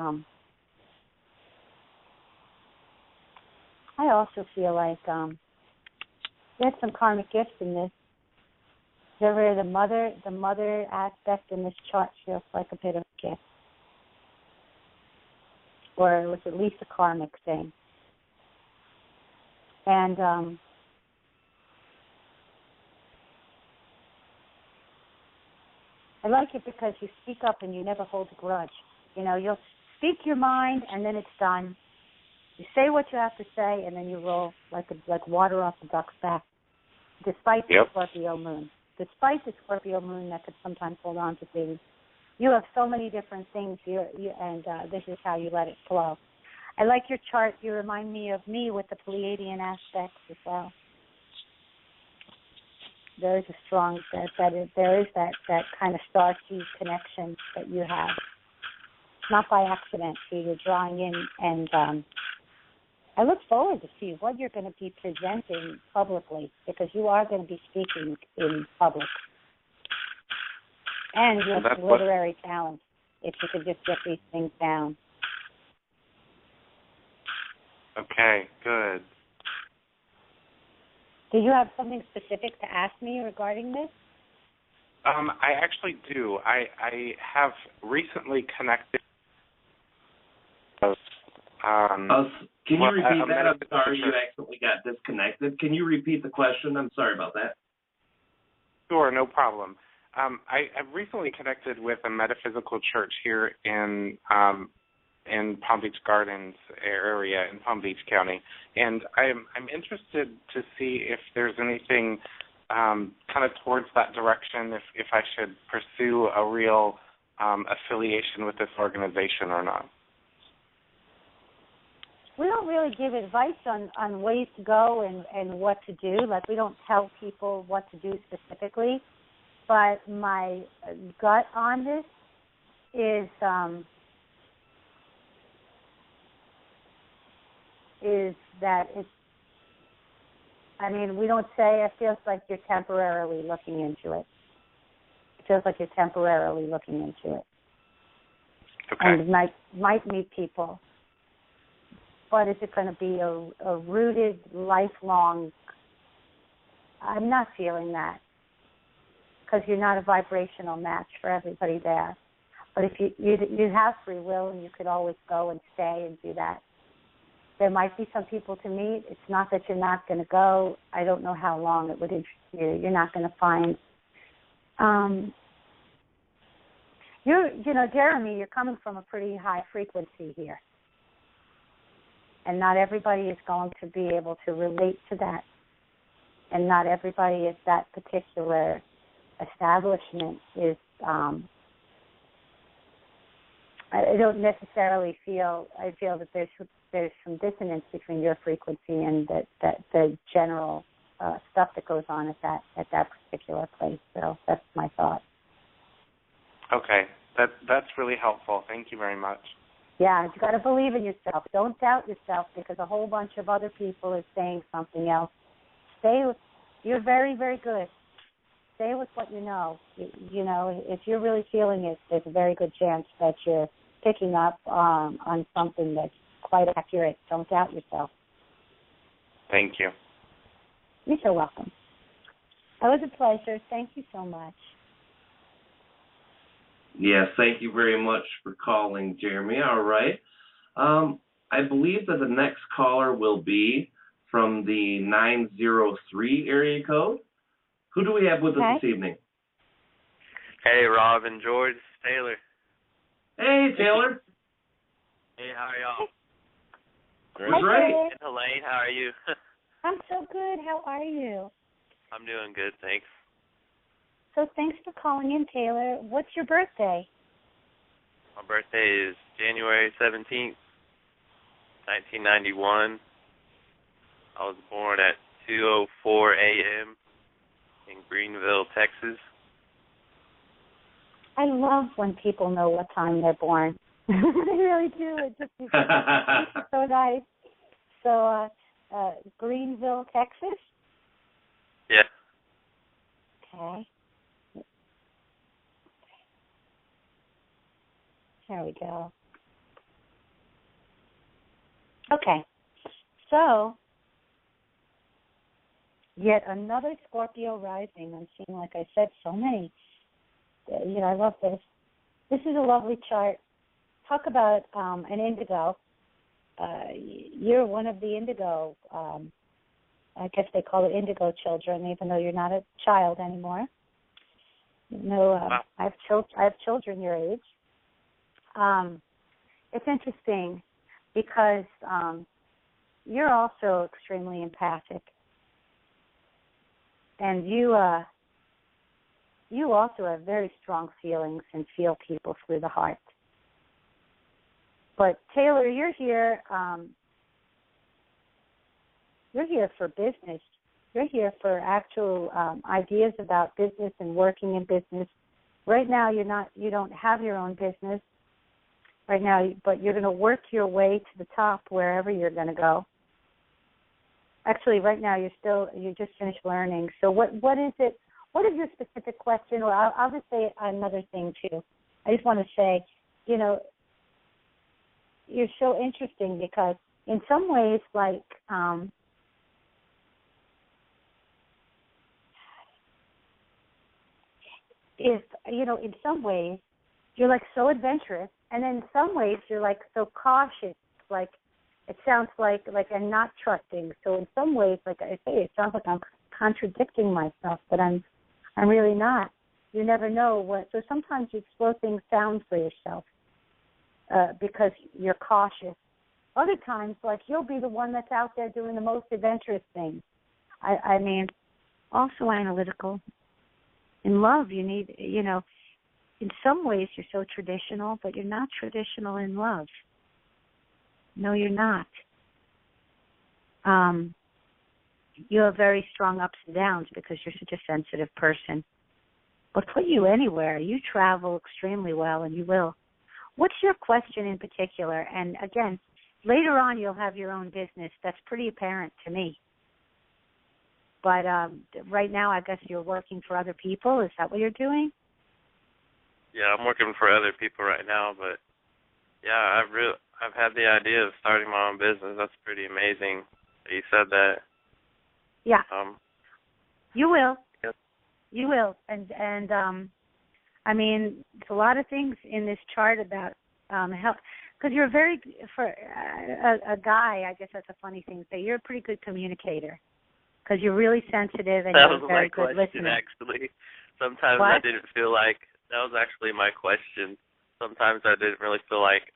[SPEAKER 4] I also feel like there's some karmic gifts in this. The mother aspect in this chart feels like a bit of a gift, or it was at least a karmic thing. And I like it because you speak up and you never hold a grudge. You know, you'll speak your mind and then it's done. You say what you have to say and then you roll like water off the duck's back, despite the Scorpio moon. Despite the Scorpio moon that could sometimes hold on to things. You have so many different things, and this is how you let it flow. I like your chart. You remind me of me with the Pleiadian aspects as well. There is a strong, there is that kind of star seed connection that you have. It's not by accident. So you're drawing in, and I look forward to see what you're going to be presenting publicly, because you are going to be speaking in public. And you have some literary talent, if you could just get these things down.
[SPEAKER 11] Okay, good.
[SPEAKER 4] Do you have something specific to ask me regarding this?
[SPEAKER 11] I actually do. I have recently connected.
[SPEAKER 2] Can you repeat that? I'm sorry, you accidentally got disconnected. Can you repeat the question? I'm sorry about that.
[SPEAKER 11] Sure, no problem. I've recently connected with a metaphysical church here in Palm Beach Gardens area in Palm Beach County, and I'm interested to see if there's anything kind of towards that direction, if I should pursue a real affiliation with this organization or not.
[SPEAKER 4] We don't really give advice on ways to go and what to do. Like, we don't tell people what to do specifically. But my gut on this is that it's, I mean, we don't say, it feels like you're temporarily looking into it. It feels like you're temporarily looking into it.
[SPEAKER 11] Okay.
[SPEAKER 4] And might meet people. But is it going to be a rooted, lifelong? I'm not feeling that, because you're not a vibrational match for everybody there. But if you have free will, and you could always go and stay and do that. There might be some people to meet. It's not that you're not going to go. I don't know how long it would interest you. You're not going to find. Jeremy, you're coming from a pretty high frequency here. And not everybody is going to be able to relate to that. And not everybody is that particular establishment is, I don't necessarily feel, I feel that there's some dissonance between your frequency and that the general stuff that goes on at that particular place. So that's my thought.
[SPEAKER 11] Okay. That's really helpful. Thank you very much.
[SPEAKER 4] Yeah, you got to believe in yourself. Don't doubt yourself, because a whole bunch of other people are saying something else. You're very, very good. Stay with what you know. You know, if you're really feeling it, there's a very good chance that you're picking up on something that's quite accurate. Don't doubt yourself.
[SPEAKER 11] Thank you.
[SPEAKER 4] You're so welcome. That was a pleasure. Thank you so much.
[SPEAKER 2] Yes, thank you very much for calling, Jeremy. All right. I believe that the next caller will be from the 903 area code. Who do we have with us this evening?
[SPEAKER 12] Hey, Rob and George. Taylor.
[SPEAKER 2] Hey, Taylor.
[SPEAKER 12] Hey, how are y'all?
[SPEAKER 2] Great.
[SPEAKER 12] And Helane, how are you?
[SPEAKER 4] I'm so good. How are you?
[SPEAKER 12] I'm doing good, thanks.
[SPEAKER 4] So thanks for calling in, Taylor. What's your birthday?
[SPEAKER 12] My birthday is January 17th, 1991. I was born at 2:04 a.m. in Greenville, Texas.
[SPEAKER 4] I love when people know what time they're born. I really do. It just is so nice. So, Greenville, Texas?
[SPEAKER 12] Yeah.
[SPEAKER 4] Okay. There we go. Okay. So, Yet another Scorpio rising. I'm seeing, like I said, so many. I love this. This is a lovely chart. Talk about an indigo. You're one of the indigo. I guess they call it indigo children, even though you're not a child anymore.
[SPEAKER 12] Wow.
[SPEAKER 4] I have children your age. It's interesting because you're also extremely empathic, and you also have very strong feelings and feel people through the heart. But Taylor, you're here. You're here for business. You're here for actual ideas about business and working in business. Right now, you don't have your own business right now, but you're going to work your way to the top wherever you're going to go. Actually, right now you just finished learning. So what is it? What is your specific question? Or I'll just say another thing too. I just want to say, you're so interesting because in some ways, like in some ways you're like so adventurous, and then in some ways you're like so cautious, like it sounds like I'm not trusting. So in some ways, like I say, it sounds like I'm contradicting myself, but I'm really not. You never know what. So sometimes you slow things down for yourself because you're cautious. Other times, like you'll be the one that's out there doing the most adventurous things. I mean, also analytical. In love, you need, in some ways you're so traditional, but you're not traditional in love. No, you're not. You have very strong ups and downs because you're such a sensitive person. But put you anywhere. You travel extremely well, and you will. What's your question in particular? And again, later on you'll have your own business. That's pretty apparent to me. But right now, I guess you're working for other people. Is that what you're doing?
[SPEAKER 12] Yeah, I'm working for other people right now, but yeah, I've had the idea of starting my own business. That's pretty amazing that you said that.
[SPEAKER 4] Yeah. You will.
[SPEAKER 12] Yes.
[SPEAKER 4] You will. And I mean, there's a lot of things in this chart about help. Because you're for a guy, I guess that's a funny thing to say, you're a pretty good communicator. Because you're really sensitive and you're a very good listener.
[SPEAKER 12] That was my question, actually. Sometimes
[SPEAKER 4] what?
[SPEAKER 12] I didn't feel like, that was actually my question. Sometimes I didn't really feel like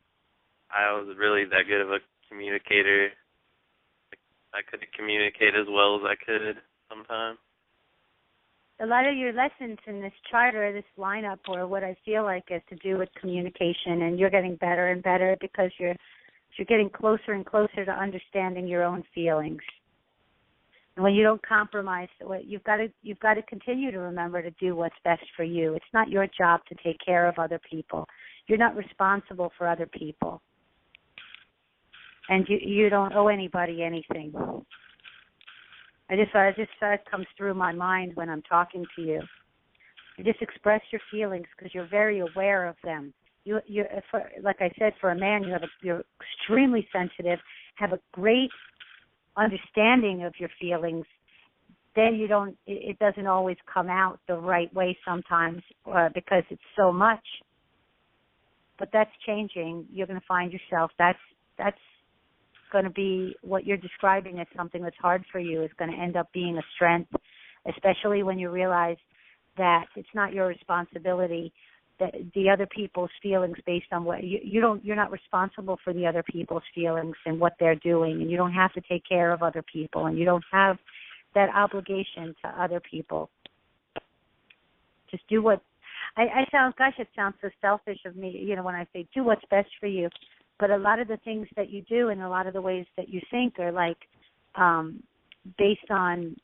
[SPEAKER 12] I was really that good of a communicator. I couldn't communicate as well as I could sometimes.
[SPEAKER 4] A lot of your lessons in this chart or this lineup, or what I feel like, is to do with communication, and you're getting better and better because you're getting closer and closer to understanding your own feelings. And when you don't compromise, you've got to continue to remember to do what's best for you. It's not your job to take care of other people. You're not responsible for other people. And you don't owe anybody anything. I just it comes through my mind when I'm talking to you. You just express your feelings because you're very aware of them. Like I said, for a man, you're extremely sensitive, have a great understanding of your feelings. Then it doesn't always come out the right way sometimes because it's so much. But that's changing. You're going to find yourself. That's going to be what you're describing as something that's hard for you is going to end up being a strength, especially when you realize that it's not your responsibility, that the other people's feelings based on what you're not responsible for the other people's feelings and what they're doing, and you don't have to take care of other people, and you don't have that obligation to other people. Just do what it sounds so selfish of me, when I say do what's best for you. But a lot of the things that you do and a lot of the ways that you think are like based on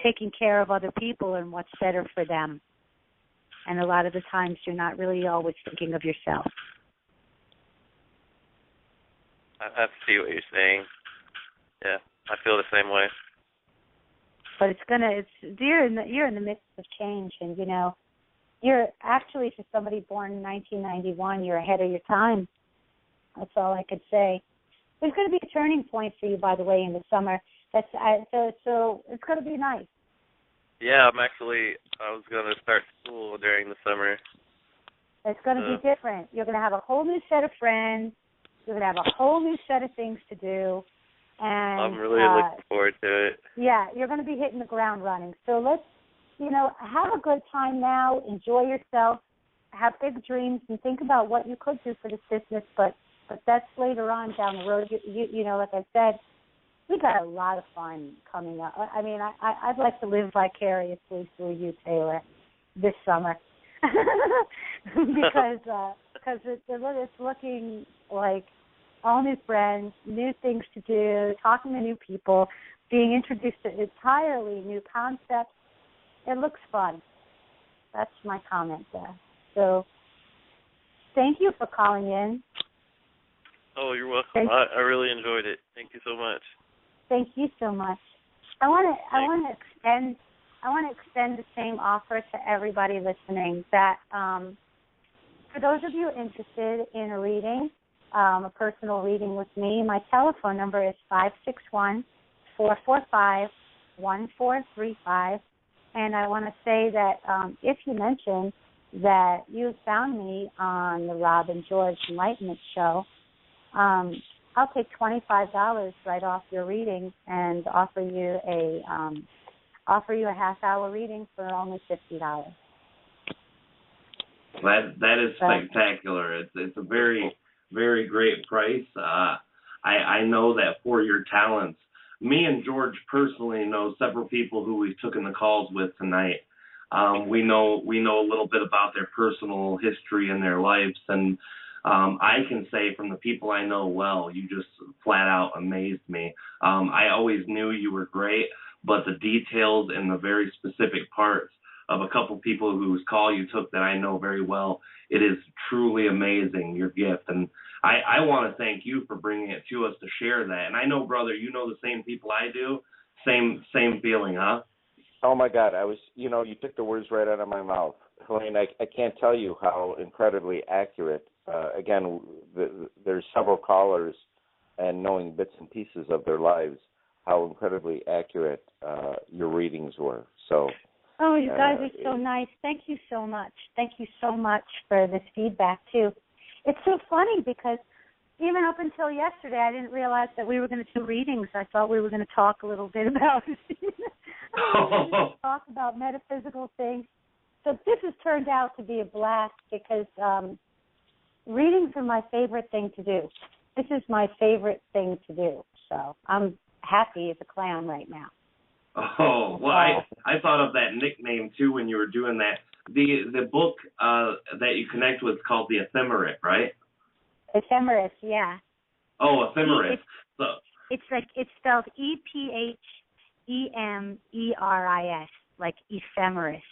[SPEAKER 4] taking care of other people and what's better for them. And a lot of the times you're not really always thinking of yourself.
[SPEAKER 12] I see what you're saying. Yeah, I feel the same way.
[SPEAKER 4] But you're in the midst of change, and you're actually, for somebody born in 1991, you're ahead of your time. That's all I could say. There's going to be a turning point for you, by the way, in the summer. So it's going to be nice.
[SPEAKER 12] Yeah, I was going to start school during the summer.
[SPEAKER 4] It's going to be different. You're going to have a whole new set of friends. You're going to have a whole new set of things to do. And
[SPEAKER 12] I'm really looking forward to it.
[SPEAKER 4] Yeah, you're going to be hitting the ground running. So let's, have a good time now. Enjoy yourself. Have big dreams and think about what you could do for this business. But that's later on down the road. You know, like I said, we got a lot of fun coming up. I mean, I'd like to live vicariously through you, Taylor, this summer, because it's looking like all new friends, new things to do, talking to new people, being introduced to entirely new concepts. It looks fun. That's my comment there. So thank you for calling in.
[SPEAKER 12] Oh, you're welcome. I really enjoyed it. Thank you so much.
[SPEAKER 4] Thank you so much. I want to extend the same offer to everybody listening that for those of you interested in a reading, a personal reading with me, my telephone number is 561-445-1435. And I want to say that if you mention that you found me on the Rob and George Enlightenment Show, I'll take $25 right off your reading and offer you a half-hour reading for only $50.
[SPEAKER 2] That is spectacular. It's a very, very great price. I know that for your talents, me and George personally know several people who we've taken the calls with tonight. We know a little bit about their personal history and their lives, and I can say from the people I know well, you just flat out amazed me. I always knew you were great, but the details and the very specific parts of a couple people whose call you took that I know very well, it is truly amazing, your gift. And I want to thank you for bringing it to us to share that. And I know, brother, you know the same people I do. Same feeling, huh?
[SPEAKER 3] Oh, my God. you took the words right out of my mouth. Helane, I can't tell you how incredibly accurate. Again, there's several callers, and knowing bits and pieces of their lives, how incredibly accurate your readings were. So.
[SPEAKER 4] Oh, you guys are so nice. Thank you so much. Thank you so much for this feedback, too. It's so funny because even up until yesterday, I didn't realize that we were going to do readings. I thought we were going to talk a little bit about talk about metaphysical things. So this has turned out to be a blast because readings are my favorite thing to do. This is my favorite thing to do. So I'm happy as a clown right now.
[SPEAKER 2] Oh, well, I thought of that nickname, too, when you were doing that. The book that you connect with is called The Ephemeris, right?
[SPEAKER 4] Ephemeris, yeah.
[SPEAKER 2] Oh, Ephemeris.
[SPEAKER 4] It's spelled EPHEMERIS, like ephemeris.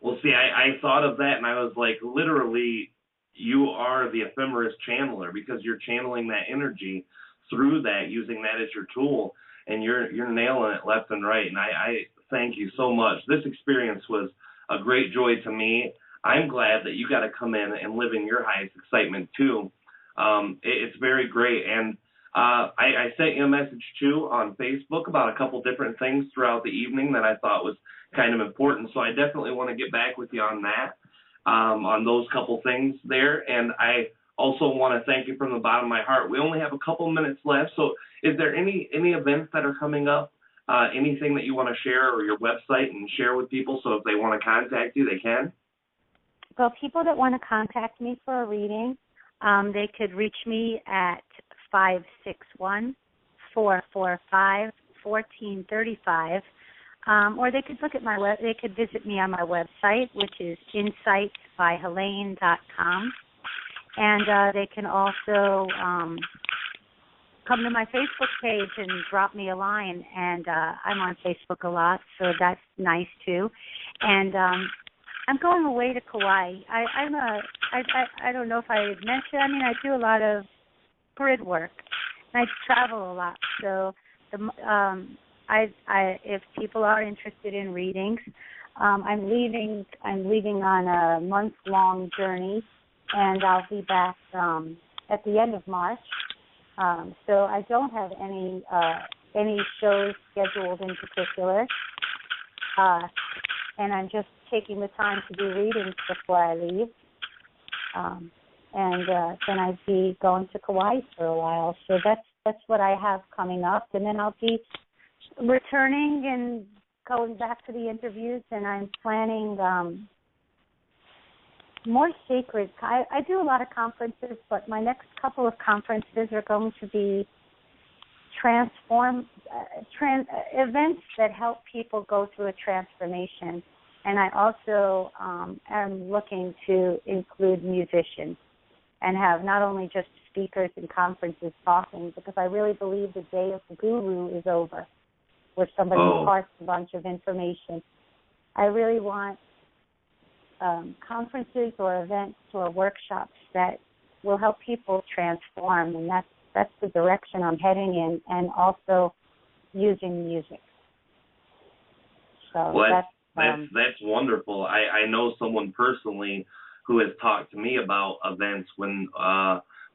[SPEAKER 2] Well, see, I thought of that, and I was like, literally, you are the Ephemeris channeler because you're channeling that energy through that, using that as your tool. And you're nailing it left and right, and I thank you so much. This experience was a great joy to me. I'm glad that you got to come in and live in your highest excitement, too. It's very great, and I sent you a message, too, on Facebook about a couple different things throughout the evening that I thought was kind of important, so I definitely want to get back with you on that, on those couple things there, and I also want to thank you from the bottom of my heart. We only have a couple minutes left, so is there any events that are coming up, anything that you want to share, or your website and share with people so if they want to contact you, they can?
[SPEAKER 4] Well, people that want to contact me for a reading, they could reach me at 561-445-1435, or they could look at they could visit me on my website, which is insightsbyhelane.com. And they can also come to my Facebook page and drop me a line. And I'm on Facebook a lot, so that's nice too. And I'm going away to Kauai. I don't know if I had mentioned. I mean, I do a lot of grid work, and I travel a lot. So if people are interested in readings, I'm leaving on a month-long journey. And I'll be back at the end of March. So I don't have any any shows scheduled in particular. And I'm just taking the time to do readings before I leave. And then I'd be going to Kauai for a while. So that's what I have coming up. And then I'll be returning and going back to the interviews, and I'm planning more sacred. I do a lot of conferences, but my next couple of conferences are going to be events that help people go through a transformation. And I also am looking to include musicians and have not only just speakers and conferences talking, because I really believe the day of the guru is over, where somebody imparts a bunch of information. I really want conferences or events or workshops that will help people transform, and that's the direction I'm heading in, and also using music. So
[SPEAKER 2] that's wonderful. I know someone personally who has talked to me about events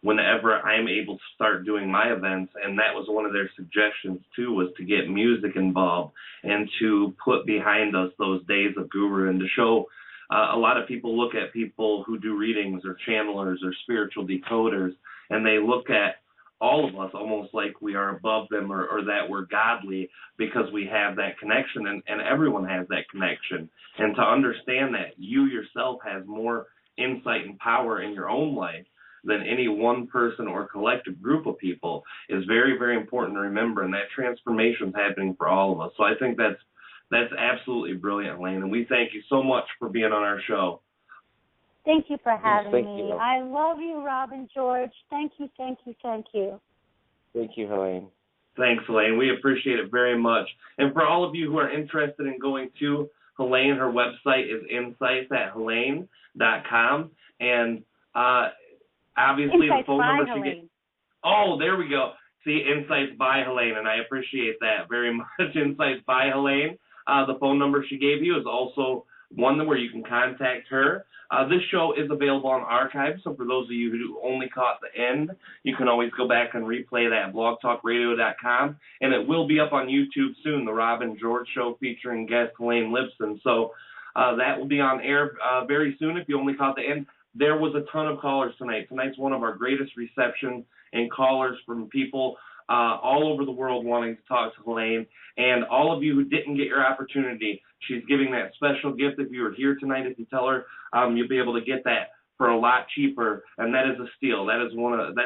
[SPEAKER 2] whenever I'm able to start doing my events, and that was one of their suggestions too, was to get music involved and to put behind us those days of guru, and to show a lot of people look at people who do readings or channelers or spiritual decoders, and they look at all of us almost like we are above them, or that we're godly because we have that connection, and everyone has that connection. And to understand that you yourself has more insight and power in your own life than any one person or collective group of people is very, very important to remember, and that transformation is happening for all of us. So I think that's absolutely brilliant, Helane, and we thank you so much for being on our show.
[SPEAKER 4] Thank you for having me.
[SPEAKER 3] You.
[SPEAKER 4] I love you, Robin George. Thank you, thank you, thank you.
[SPEAKER 3] Thank you, Helane.
[SPEAKER 2] Thanks, Helane. We appreciate it very much. And for all of you who are interested in going to Helane, her website is insights@helane.com. And obviously
[SPEAKER 4] Insights
[SPEAKER 2] the phone number she
[SPEAKER 4] gave.
[SPEAKER 2] Oh, there we go. See, Insights by Helane, and I appreciate that very much. Insights by Helane. The phone number she gave you is also one where you can contact her. This show is available on archive, so for those of you who only caught the end, you can always go back and replay that at blogtalkradio.com, and it will be up on YouTube soon, The Robin George Show featuring guest Helane Lipson. So that will be on air very soon if you only caught the end. There was a ton of callers tonight. Tonight's one of our greatest receptions and callers from people all over the world wanting to talk to Helane. And all of you who didn't get your opportunity, she's giving that special gift. If you were here tonight, if you tell her, you'll be able to get that for a lot cheaper, and that is a steal. That's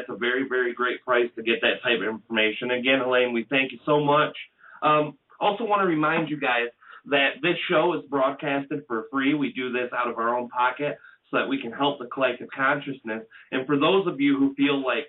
[SPEAKER 2] a very, very great price to get that type of information. Again, Helane, we thank you so much. Also want to remind you guys that this show is broadcasted for free. We do this out of our own pocket so that we can help the collective consciousness. And for those of you who feel like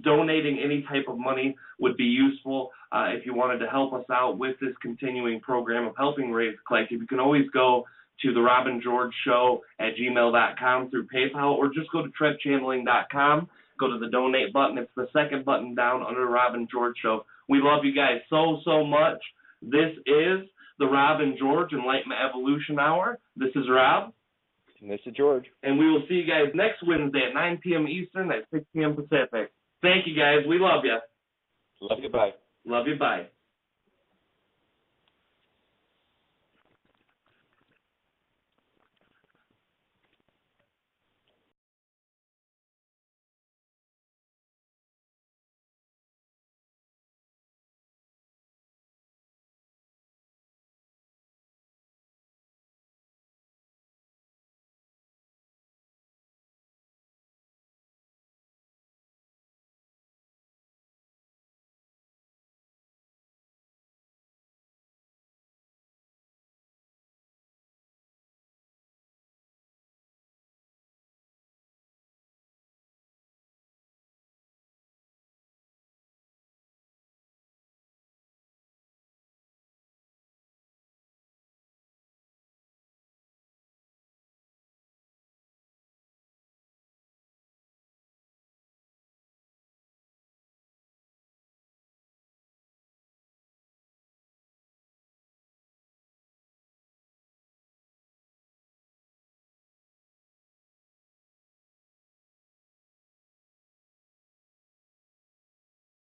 [SPEAKER 2] donating any type of money would be useful, if you wanted to help us out with this continuing program of helping raise the collective, you can always go to the Robin George Show at gmail.com through PayPal, or just go to TrevChanneling.com, go to the donate button. It's the second button down under the Robin George Show. We love you guys so, so much. This is the Robin George Enlightenment Evolution Hour. This is Rob.
[SPEAKER 3] And this is George.
[SPEAKER 2] And we will see you guys next Wednesday at 9 p.m. Eastern, at 6 p.m. Pacific. Thank you, guys. We love you.
[SPEAKER 3] Love you. Bye.
[SPEAKER 2] Love you. Bye.